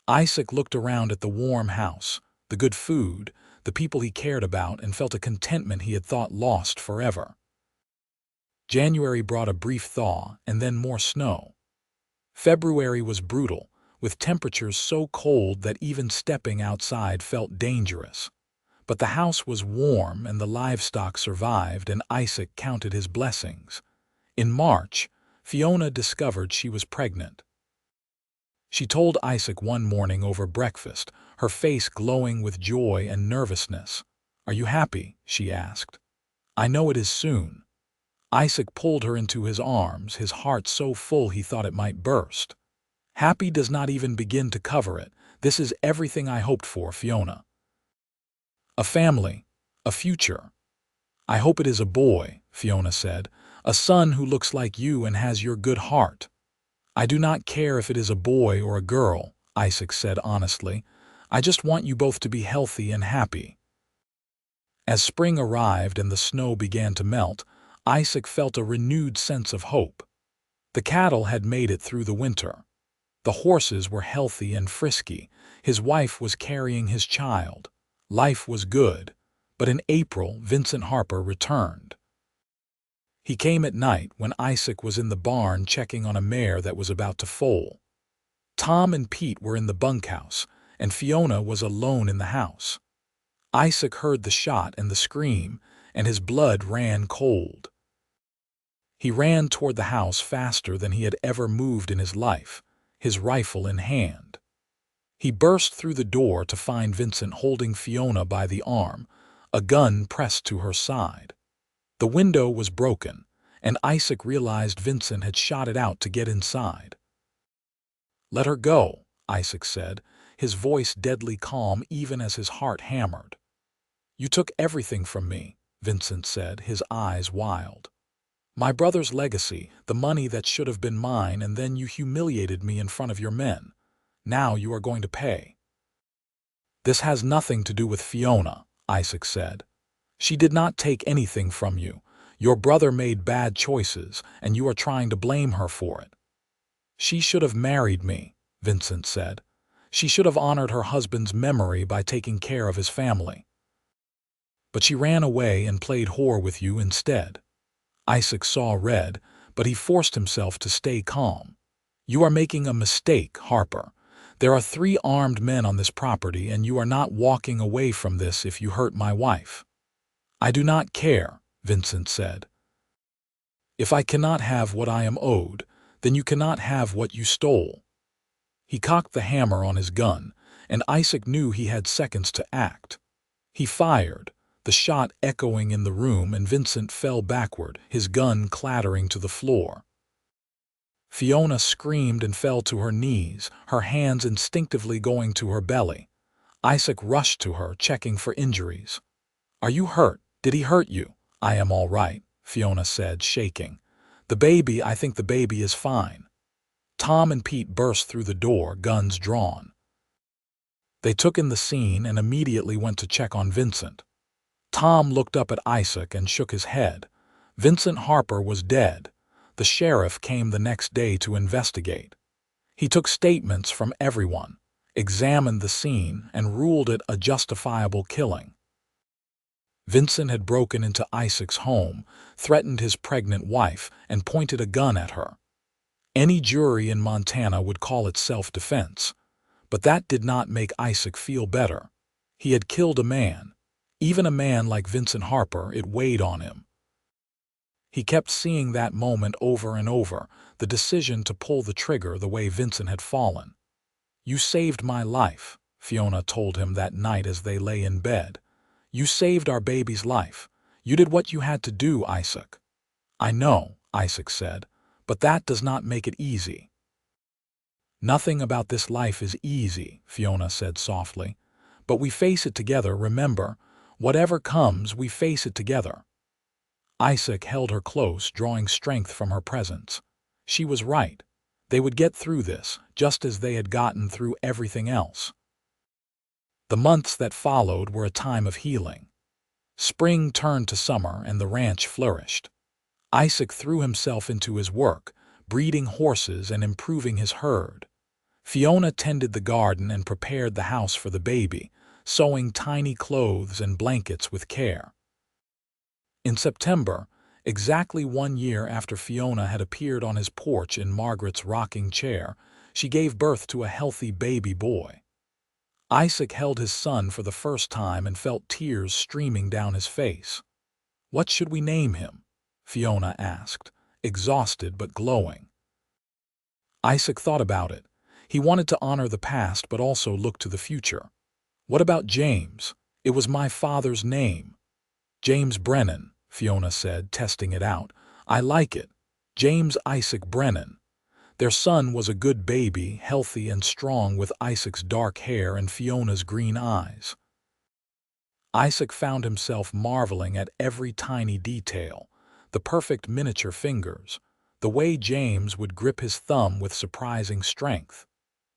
[SPEAKER 1] Isaac looked around at the warm house, the good food, the people he cared about, and felt a contentment he had thought lost forever. January brought a brief thaw and then more snow. February was brutal, with temperatures so cold that even stepping outside felt dangerous. But the house was warm and the livestock survived, and Isaac counted his blessings. In March, Fiona discovered she was pregnant. She told Isaac one morning over breakfast, her face glowing with joy and nervousness. "Are you happy?" she asked. "I know it is soon." Isaac pulled her into his arms, his heart so full he thought it might burst. "Happy does not even begin to cover it. This is everything I hoped for, Fiona. A family, a future." I hope it is a boy, Fiona said. A son who looks like you and has your good heart. I do not care if it is a boy or a girl, Isaac said honestly. I just want you both to be healthy and happy. As spring arrived and the snow began to melt, Isaac felt a renewed sense of hope. The cattle had made it through the winter. The horses were healthy and frisky. His wife was carrying his child. Life was good. But in April, Vincent Harper returned. He came at night when Isaac was in the barn checking on a mare that was about to foal. Tom and Pete were in the bunkhouse, and Fiona was alone in the house. Isaac heard the shot and the scream, and his blood ran cold. He ran toward the house faster than he had ever moved in his life, his rifle in hand. He burst through the door to find Vincent holding Fiona by the arm, a gun pressed to her side. The window was broken, and Isaac realized Vincent had shot it out to get inside. "Let her go," Isaac said, his voice deadly calm even as his heart hammered. "You took everything from me," Vincent said, his eyes wild. "My brother's legacy, the money that should have been mine, and then you humiliated me in front of your men. Now you are going to pay." "This has nothing to do with Fiona," Isaac said. "She did not take anything from you. Your brother made bad choices, and you are trying to blame her for it." "She should have married me," Vincent said. "She should have honored her husband's memory by taking care of his family. But she ran away and played whore with you instead." Isaac saw red, but he forced himself to stay calm. "You are making a mistake, Harper. There are 3 armed men on this property, and you are not walking away from this if you hurt my wife." "I do not care," Vincent said. "If I cannot have what I am owed, then you cannot have what you stole." He cocked the hammer on his gun, and Isaac knew he had seconds to act. He fired, the shot echoing in the room, and Vincent fell backward, his gun clattering to the floor. Fiona screamed and fell to her knees, her hands instinctively going to her belly. Isaac rushed to her, checking for injuries. "Are you hurt? Did he hurt you?" "I am all right," Fiona said, shaking. I think the baby is fine." Tom and Pete burst through the door, guns drawn. They took in the scene and immediately went to check on Vincent. Tom looked up at Isaac and shook his head. Vincent Harper was dead. The sheriff came the next day to investigate. He took statements from everyone, examined the scene, and ruled it a justifiable killing. Vincent had broken into Isaac's home, threatened his pregnant wife, and pointed a gun at her. Any jury in Montana would call it self-defense, but that did not make Isaac feel better. He had killed a man. Even a man like Vincent Harper, it weighed on him. He kept seeing that moment over and over, the decision to pull the trigger the way Vincent had fallen. "You saved my life," Fiona told him that night as they lay in bed. "You saved our baby's life. You did what you had to do, Isaac." "I know," Isaac said, "but that does not make it easy." "Nothing about this life is easy," Fiona said softly. "But we face it together, remember? Whatever comes, we face it together." Isaac held her close, drawing strength from her presence. She was right. They would get through this, just as they had gotten through everything else. The months that followed were a time of healing. Spring turned to summer and the ranch flourished. Isaac threw himself into his work, breeding horses and improving his herd. Fiona tended the garden and prepared the house for the baby, sewing tiny clothes and blankets with care. In September, exactly 1 year after Fiona had appeared on his porch in Margaret's rocking chair, she gave birth to a healthy baby boy. Isaac held his son for the first time and felt tears streaming down his face. "What should we name him?" Fiona asked, exhausted but glowing. Isaac thought about it. He wanted to honor the past but also look to the future. "What about James? It was my father's name." "James Brennan," Fiona said, testing it out. "I like it. James Isaac Brennan." Their son was a good baby, healthy and strong, with Isaac's dark hair and Fiona's green eyes. Isaac found himself marveling at every tiny detail, the perfect miniature fingers, the way James would grip his thumb with surprising strength,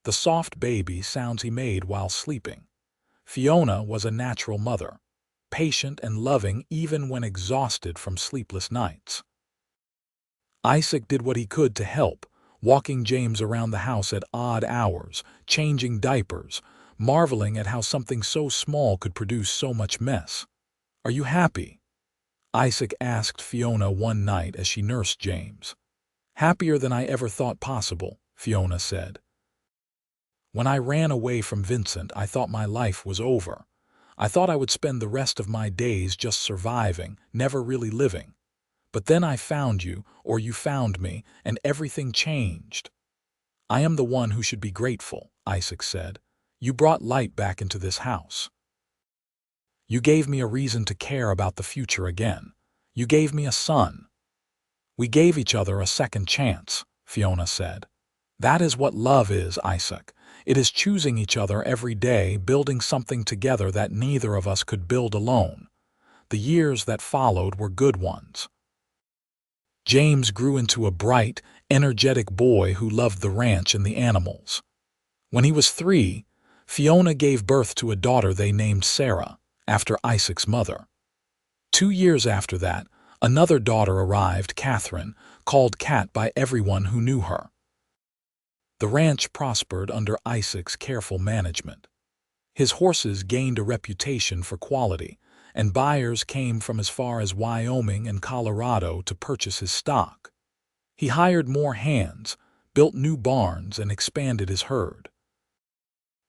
[SPEAKER 1] the soft baby sounds he made while sleeping. Fiona was a natural mother, patient and loving even when exhausted from sleepless nights. Isaac did what he could to help, walking James around the house at odd hours, changing diapers, marveling at how something so small could produce so much mess. "Are you happy?" Isaac asked Fiona one night as she nursed James. "Happier than I ever thought possible," Fiona said. "When I ran away from Vincent, I thought my life was over. I thought I would spend the rest of my days just surviving, never really living. But then I found you, or you found me, and everything changed." "I am the one who should be grateful," Isaac said. "You brought light back into this house. You gave me a reason to care about the future again. You gave me a son." "We gave each other a second chance," Fiona said. "That is what love is, Isaac. It is choosing each other every day, building something together that neither of us could build alone. The years that followed were good ones." James grew into a bright, energetic boy who loved the ranch and the animals. When he was 3, Fiona gave birth to a daughter they named Sarah, after Isaac's mother. 2 years after that, another daughter arrived, Catherine, called Cat by everyone who knew her. The ranch prospered under Isaac's careful management. His horses gained a reputation for quality, and buyers came from as far as Wyoming and Colorado to purchase his stock. He hired more hands, built new barns, and expanded his herd.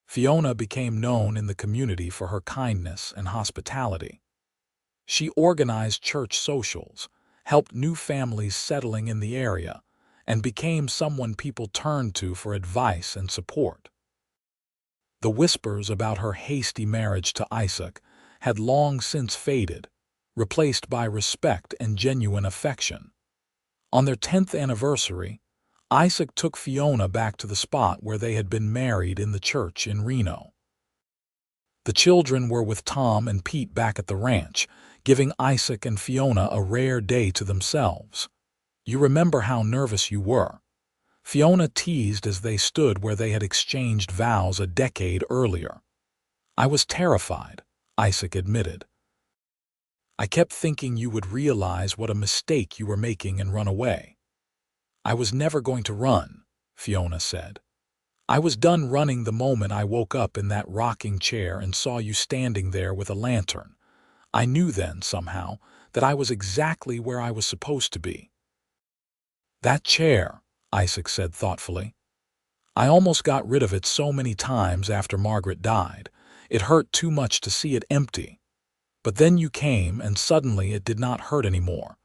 [SPEAKER 1] Fiona became known in the community for her kindness and hospitality. She organized church socials, helped new families settling in the area, and became someone people turned to for advice and support. The whispers about her hasty marriage to Isaac had long since faded, replaced by respect and genuine affection. On their 10th anniversary, Isaac took Fiona back to the spot where they had been married in the church in Reno. The children were with Tom and Pete back at the ranch, giving Isaac and Fiona a rare day to themselves. "You remember how nervous you were?" Fiona teased as they stood where they had exchanged vows a decade earlier. "I was terrified," Isaac admitted. "I kept thinking you would realize what a mistake you were making and run away." "I was never going to run," Fiona said. "I was done running the moment I woke up in that rocking chair and saw you standing there with a lantern. I knew then, somehow, that I was exactly where I was supposed to be." "That chair," Isaac said thoughtfully. "I almost got rid of it so many times after Margaret died. It hurt too much to see it empty. But then you came, and suddenly it did not hurt anymore.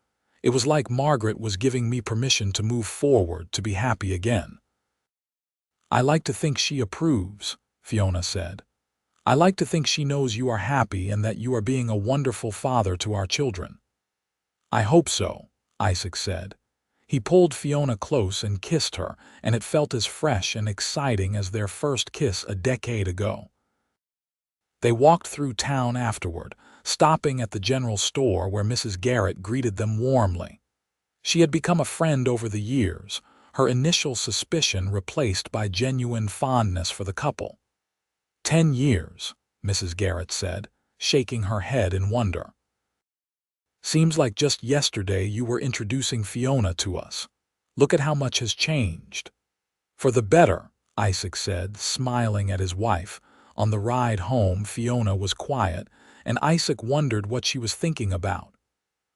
[SPEAKER 1] It was like Margaret was giving me permission to move forward, to be happy again." "I like to think she approves," Fiona said. "I like to think she knows you are happy and that you are being a wonderful father to our children." "I hope so," Isaac said. He pulled Fiona close and kissed her, and it felt as fresh and exciting as their first kiss a decade ago. They walked through town afterward, stopping at the general store where Mrs. Garrett greeted them warmly. She had become a friend over the years, her initial suspicion replaced by genuine fondness for the couple. 10 years, Mrs. Garrett said, shaking her head in wonder. "Seems like just yesterday you were introducing Fiona to us. Look at how much has changed." "For the better," Isaac said, smiling at his wife. On the ride home, Fiona was quiet, and Isaac wondered what she was thinking about.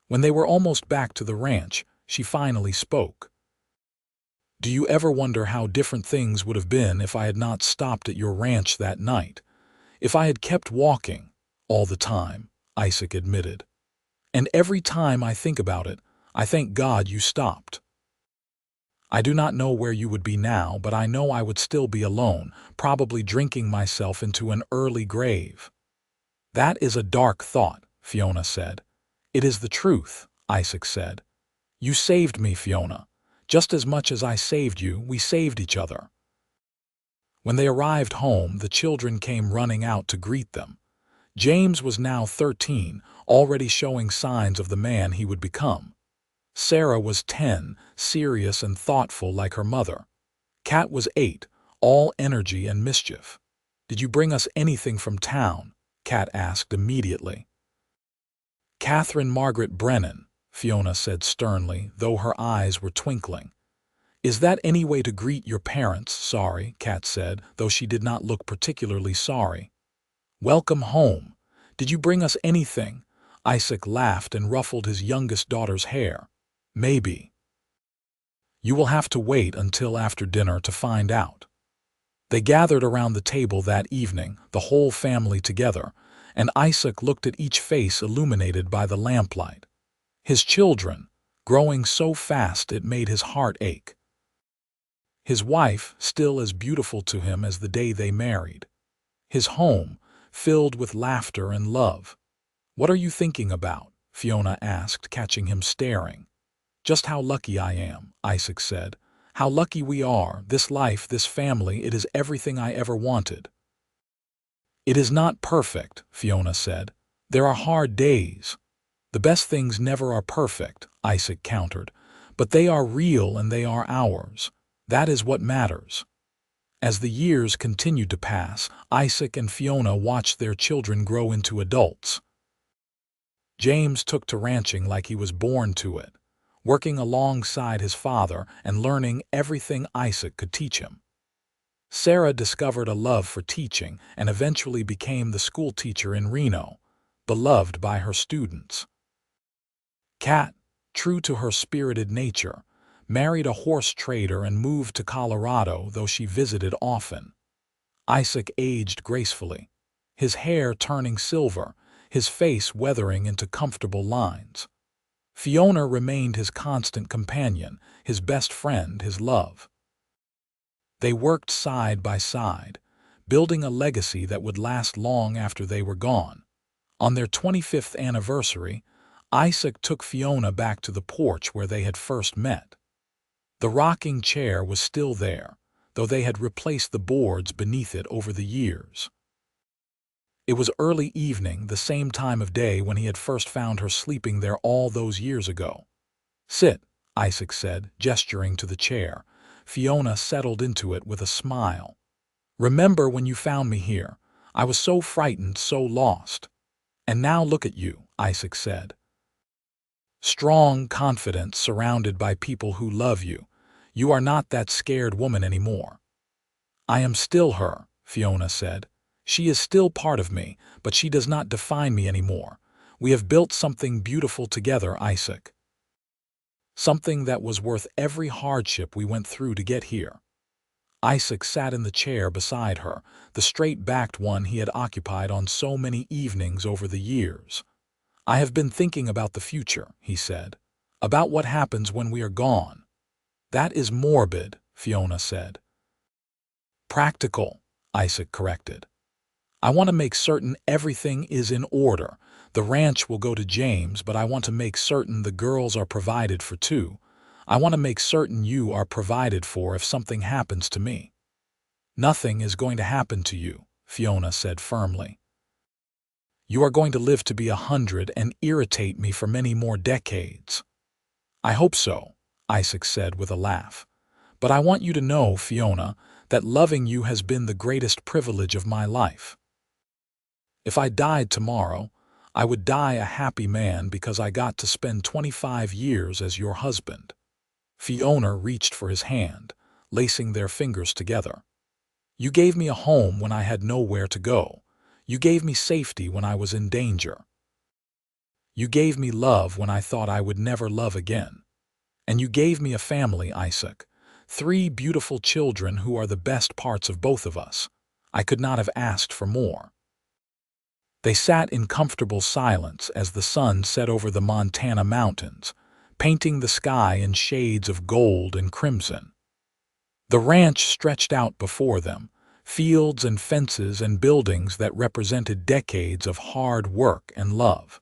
[SPEAKER 1] When they were almost back to the ranch, she finally spoke. "Do you ever wonder how different things would have been if I had not stopped at your ranch that night? If I had kept walking all the time," Isaac admitted. "And every time I think about it, I thank God you stopped. I do not know where you would be now, but I know I would still be alone, probably drinking myself into an early grave." "That is a dark thought," Fiona said. "It is the truth," Isaac said. "You saved me, Fiona. Just as much as I saved you, we saved each other." When they arrived home, the children came running out to greet them. James was now 13, already showing signs of the man he would become. Sarah was 10, serious and thoughtful like her mother. Kat was 8, all energy and mischief. "Did you bring us anything from town?" Kat asked immediately. "Catherine Margaret Brennan," Fiona said sternly, though her eyes were twinkling. "Is that any way to greet your parents?" "Sorry," Kat said, though she did not look particularly sorry. "Welcome home. Did you bring us anything?" Isaac laughed and ruffled his youngest daughter's hair. "Maybe. You will have to wait until after dinner to find out." They gathered around the table that evening, the whole family together, and Isaac looked at each face illuminated by the lamplight. His children, growing so fast it made his heart ache. His wife, still as beautiful to him as the day they married. His home, filled with laughter and love. "What are you thinking about?" Fiona asked, catching him staring. "Just how lucky I am," Isaac said. "How lucky we are, this life, this family, it is everything I ever wanted." "It is not perfect," Fiona said. "There are hard days." "The best things never are perfect," Isaac countered, "but they are real and they are ours. That is what matters." As the years continued to pass, Isaac and Fiona watched their children grow into adults. James took to ranching like he was born to it, working alongside his father and learning everything Isaac could teach him. Sarah discovered a love for teaching and eventually became the school teacher in Reno, beloved by her students. Kat, true to her spirited nature, married a horse trader and moved to Colorado, though she visited often. Isaac aged gracefully, his hair turning silver, his face weathering into comfortable lines. Fiona remained his constant companion, his best friend, his love. They worked side by side, building a legacy that would last long after they were gone. On their 25th anniversary, Isaac took Fiona back to the porch where they had first met. The rocking chair was still there, though they had replaced the boards beneath it over the years. It was early evening, the same time of day when he had first found her sleeping there all those years ago. "Sit," Isaac said, gesturing to the chair. Fiona settled into it with a smile. "Remember when you found me here? I was so frightened, so lost. And now look at you," Isaac said. "Strong, confident, surrounded by people who love you. You are not that scared woman anymore." "I am still her," Fiona said. "She is still part of me, but she does not define me anymore. We have built something beautiful together, Isaac. Something that was worth every hardship we went through to get here." Isaac sat in the chair beside her, the straight-backed one he had occupied on so many evenings over the years. "I have been thinking about the future," he said. "About what happens when we are gone." "That is morbid," Fiona said. "Practical," Isaac corrected. "I want to make certain everything is in order. The ranch will go to James, but I want to make certain the girls are provided for too. I want to make certain you are provided for if something happens to me." "Nothing is going to happen to you," Fiona said firmly. "You are going to live to be 100 and irritate me for many more decades." "I hope so," Isaac said with a laugh. "But I want you to know, Fiona, that loving you has been the greatest privilege of my life. If I died tomorrow, I would die a happy man because I got to spend 25 years as your husband." Fiona reached for his hand, lacing their fingers together. "You gave me a home when I had nowhere to go. You gave me safety when I was in danger. You gave me love when I thought I would never love again. And you gave me a family, Isaac. 3 beautiful children who are the best parts of both of us. I could not have asked for more." They sat in comfortable silence as the sun set over the Montana mountains, painting the sky in shades of gold and crimson. The ranch stretched out before them, fields and fences and buildings that represented decades of hard work and love.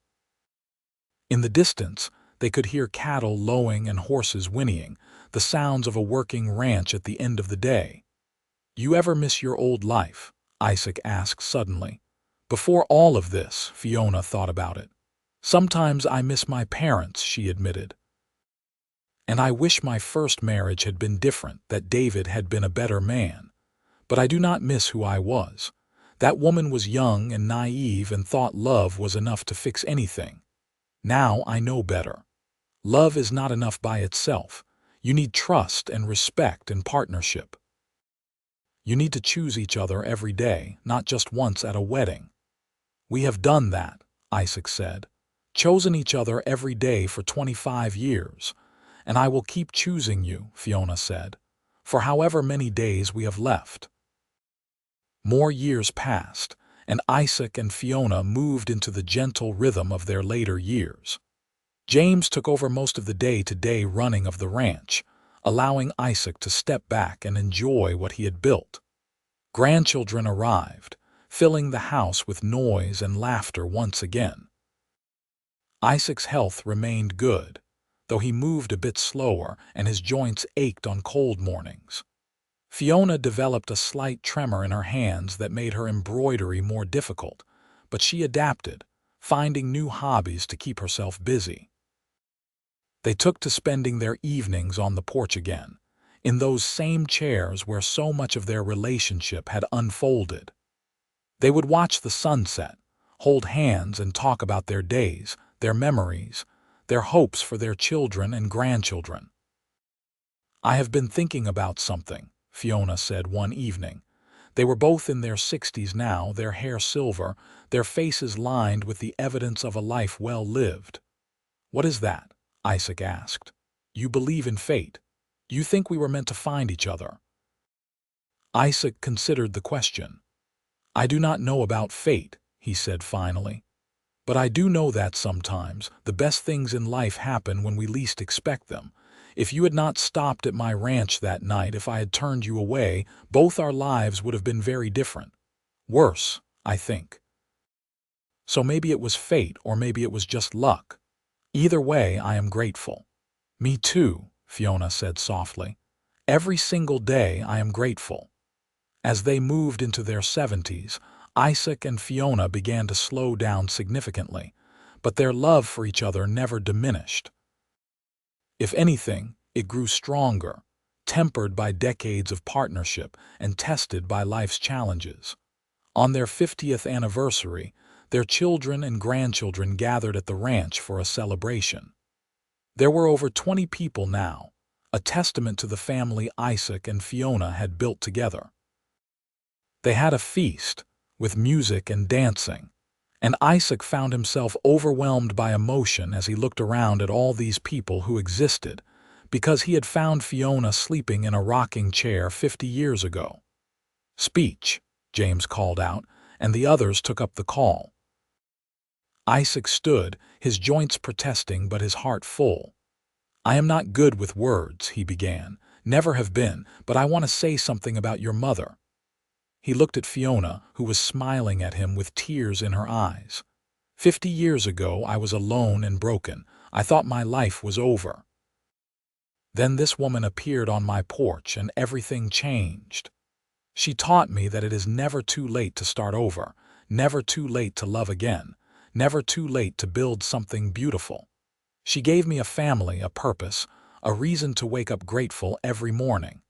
[SPEAKER 1] In the distance, they could hear cattle lowing and horses whinnying, the sounds of a working ranch at the end of the day. "You ever miss your old life?" Isaac asked suddenly. Before all of this, Fiona thought about it. Sometimes I miss my parents, she admitted. And I wish my first marriage had been different, that David had been a better man. But I do not miss who I was. That woman was young and naive and thought love was enough to fix anything. Now I know better. Love is not enough by itself. You need trust and respect and partnership. You need to choose each other every day, not just once at a wedding. We have done that, Isaac said. Chosen each other every day for 25 years. And I will keep choosing you, Fiona said, for however many days we have left. More years passed, and Isaac and Fiona moved into the gentle rhythm of their later years. James took over most of the day-to-day running of the ranch, allowing Isaac to step back and enjoy what he had built. Grandchildren arrived, filling the house with noise and laughter once again. Isaac's health remained good, though he moved a bit slower and his joints ached on cold mornings. Fiona developed a slight tremor in her hands that made her embroidery more difficult, but she adapted, finding new hobbies to keep herself busy. They took to spending their evenings on the porch again, in those same chairs where so much of their relationship had unfolded. They would watch the sunset, hold hands and talk about their days, their memories, their hopes for their children and grandchildren. I have been thinking about something, Fiona said one evening. They were both in their 60s now, their hair silver, their faces lined with the evidence of a life well lived. What is that? Isaac asked. You believe in fate. You think we were meant to find each other. Isaac considered the question. I do not know about fate, he said finally. But I do know that sometimes the best things in life happen when we least expect them. If you had not stopped at my ranch that night, if I had turned you away, both our lives would have been very different. Worse, I think. So maybe it was fate, or maybe it was just luck. Either way, I am grateful. Me too, Fiona said softly. Every single day I am grateful. As they moved into their 70s, Isaac and Fiona began to slow down significantly, but their love for each other never diminished. If anything, it grew stronger, tempered by decades of partnership and tested by life's challenges. On their 50th anniversary, their children and grandchildren gathered at the ranch for a celebration. There were over 20 people now, a testament to the family Isaac and Fiona had built together. They had a feast, with music and dancing, and Isaac found himself overwhelmed by emotion as he looked around at all these people who existed, because he had found Fiona sleeping in a rocking chair 50 years ago. Speech, James called out, and the others took up the call. Isaac stood, his joints protesting but his heart full. I am not good with words, he began, never have been, but I want to say something about your mother. He looked at Fiona, who was smiling at him with tears in her eyes. 50 years ago, I was alone and broken. I thought my life was over. Then this woman appeared on my porch and everything changed. She taught me that it is never too late to start over, never too late to love again, never too late to build something beautiful. She gave me a family, a purpose, a reason to wake up grateful every morning.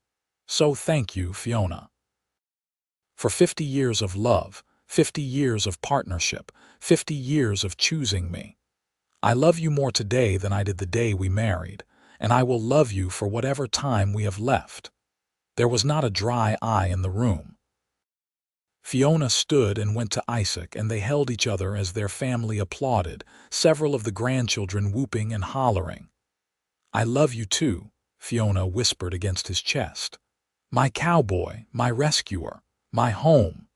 [SPEAKER 1] So thank you, Fiona. For 50 years of love, 50 years of partnership, 50 years of choosing me. I love you more today than I did the day we married, and I will love you for whatever time we have left. There was not a dry eye in the room. Fiona stood and went to Isaac, and they held each other as their family applauded, several of the grandchildren whooping and hollering. I love you too, Fiona whispered against his chest. My cowboy, my rescuer. My home.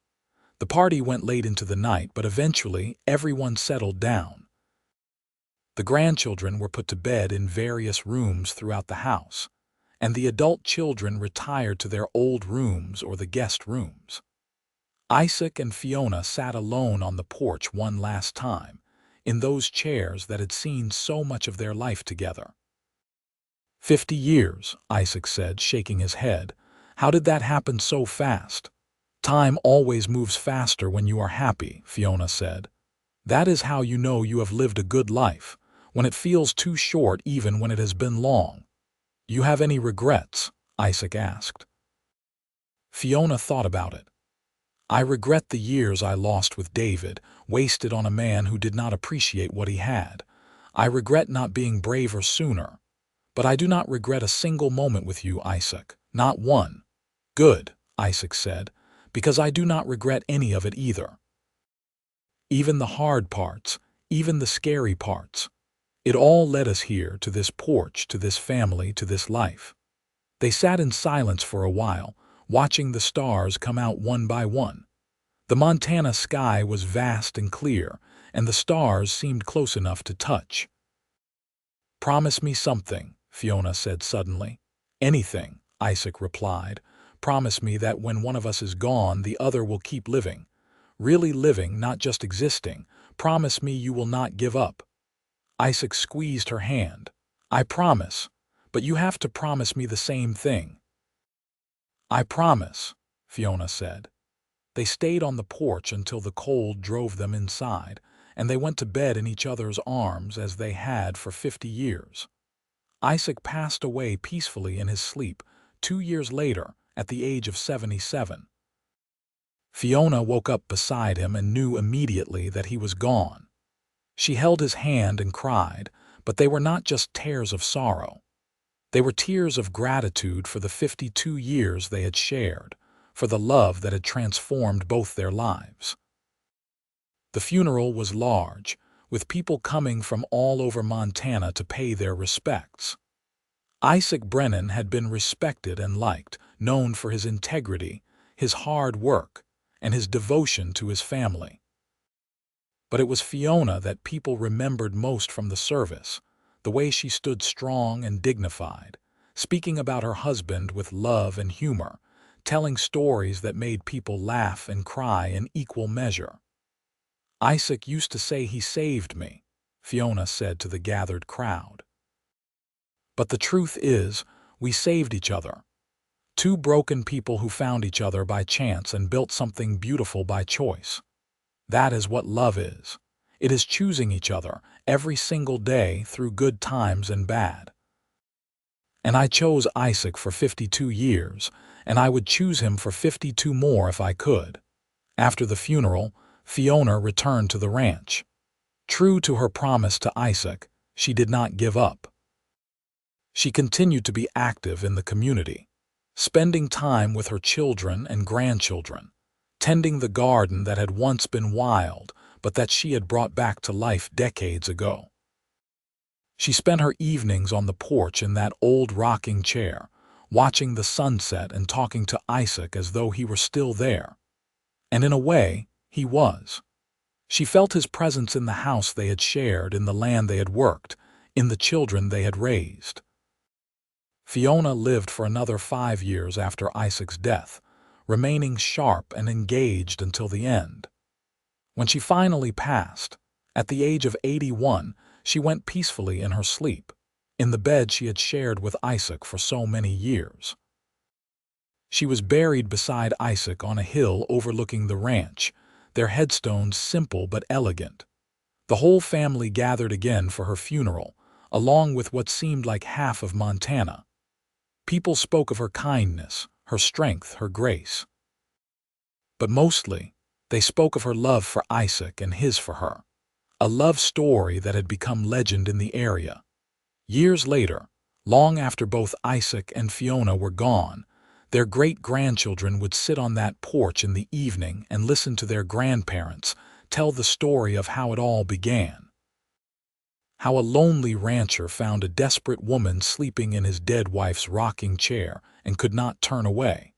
[SPEAKER 1] The party went late into the night, but eventually everyone settled down. The grandchildren were put to bed in various rooms throughout the house, and the adult children retired to their old rooms or the guest rooms. Isaac and Fiona sat alone on the porch one last time, in those chairs that had seen so much of their life together. 50 years, Isaac said, shaking his head. How did that happen so fast? Time always moves faster when you are happy, Fiona said. That is how you know you have lived a good life, when it feels too short even when it has been long. You have any regrets? Isaac asked. Fiona thought about it. I regret the years I lost with David, wasted on a man who did not appreciate what he had. I regret not being braver sooner. But I do not regret a single moment with you, Isaac. Not one. Good, Isaac said, because I do not regret any of it either. Even the hard parts, even the scary parts. It all led us here, to this porch, to this family, to this life. They sat in silence for a while, watching the stars come out one by one. The Montana sky was vast and clear, and the stars seemed close enough to touch. Promise me something, Fiona said suddenly. Anything, Isaac replied. Promise me that when one of us is gone, the other will keep living. Really living, not just existing. Promise me you will not give up. Isaac squeezed her hand. I promise, but you have to promise me the same thing. I promise, Fiona said. They stayed on the porch until the cold drove them inside, and they went to bed in each other's arms as they had for 50 years. Isaac passed away peacefully in his sleep 2 years later at the age of 77. Fiona woke up beside him and knew immediately that he was gone. She held his hand and cried, but they were not just tears of sorrow. They were tears of gratitude for the 52 years they had shared, for the love that had transformed both their lives. The funeral was large, with people coming from all over Montana to pay their respects. Isaac Brennan had been respected and liked, known for his integrity, his hard work, and his devotion to his family. But it was Fiona that people remembered most from the service, the way she stood strong and dignified, speaking about her husband with love and humor, telling stories that made people laugh and cry in equal measure. Isaac used to say he saved me, Fiona said to the gathered crowd. But the truth is, we saved each other. Two broken people who found each other by chance and built something beautiful by choice. That is what love is. It is choosing each other every single day through good times and bad. And I chose Isaac for 52 years, and I would choose him for 52 more if I could. After the funeral, Fiona returned to the ranch. True to her promise to Isaac, she did not give up. She continued to be active in the community, spending time with her children and grandchildren, tending the garden that had once been wild but that she had brought back to life decades ago. She spent her evenings on the porch in that old rocking chair, watching the sunset and talking to Isaac as though he were still there. And in a way, he was. She felt his presence in the house they had shared, in the land they had worked, in the children they had raised. Fiona lived for another 5 years after Isaac's death, remaining sharp and engaged until the end. When she finally passed, at the age of 81, she went peacefully in her sleep, in the bed she had shared with Isaac for so many years. She was buried beside Isaac on a hill overlooking the ranch, their headstones simple but elegant. The whole family gathered again for her funeral, along with what seemed like half of Montana. People spoke of her kindness, her strength, her grace. But mostly, they spoke of her love for Isaac and his for her, a love story that had become legend in the area. Years later, long after both Isaac and Fiona were gone, their great-grandchildren would sit on that porch in the evening and listen to their grandparents tell the story of how it all began. How a lonely rancher found a desperate woman sleeping in his dead wife's rocking chair and could not turn away.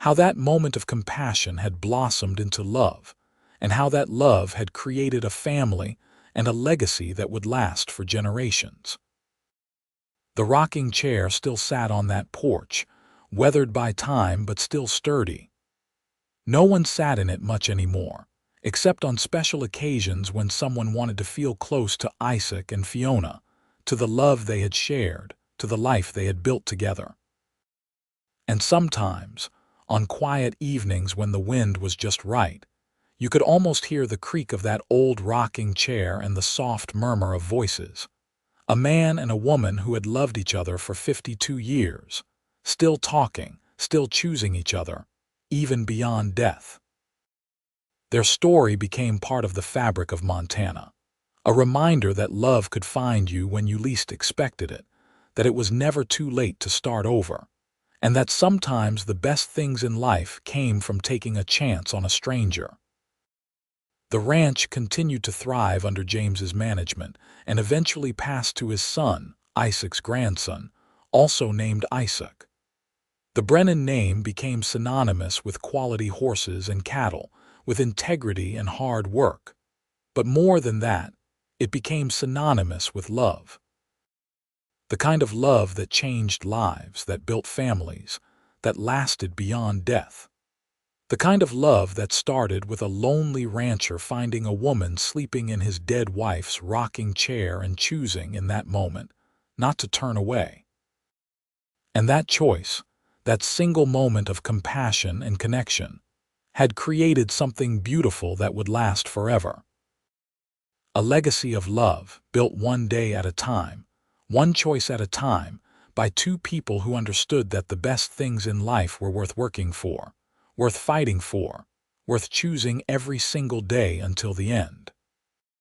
[SPEAKER 1] How that moment of compassion had blossomed into love, and how that love had created a family and a legacy that would last for generations. The rocking chair still sat on that porch, weathered by time but still sturdy. No one sat in it much anymore, except on special occasions when someone wanted to feel close to Isaac and Fiona, to the love they had shared, to the life they had built together. And sometimes, on quiet evenings when the wind was just right, you could almost hear the creak of that old rocking chair and the soft murmur of voices. A man and a woman who had loved each other for 52 years, still talking, still choosing each other, even beyond death. Their story became part of the fabric of Montana, a reminder that love could find you when you least expected it, that it was never too late to start over, and that sometimes the best things in life came from taking a chance on a stranger. The ranch continued to thrive under James's management and eventually passed to his son, Isaac's grandson, also named Isaac. The Brennan name became synonymous with quality horses and cattle, with integrity and hard work. But more than that, it became synonymous with love. The kind of love that changed lives, that built families, that lasted beyond death. The kind of love that started with a lonely rancher finding a woman sleeping in his dead wife's rocking chair and choosing in that moment not to turn away. And that choice, that single moment of compassion and connection, had created something beautiful that would last forever. A legacy of love built one day at a time, one choice at a time, by two people who understood that the best things in life were worth working for, worth fighting for, worth choosing every single day until the end.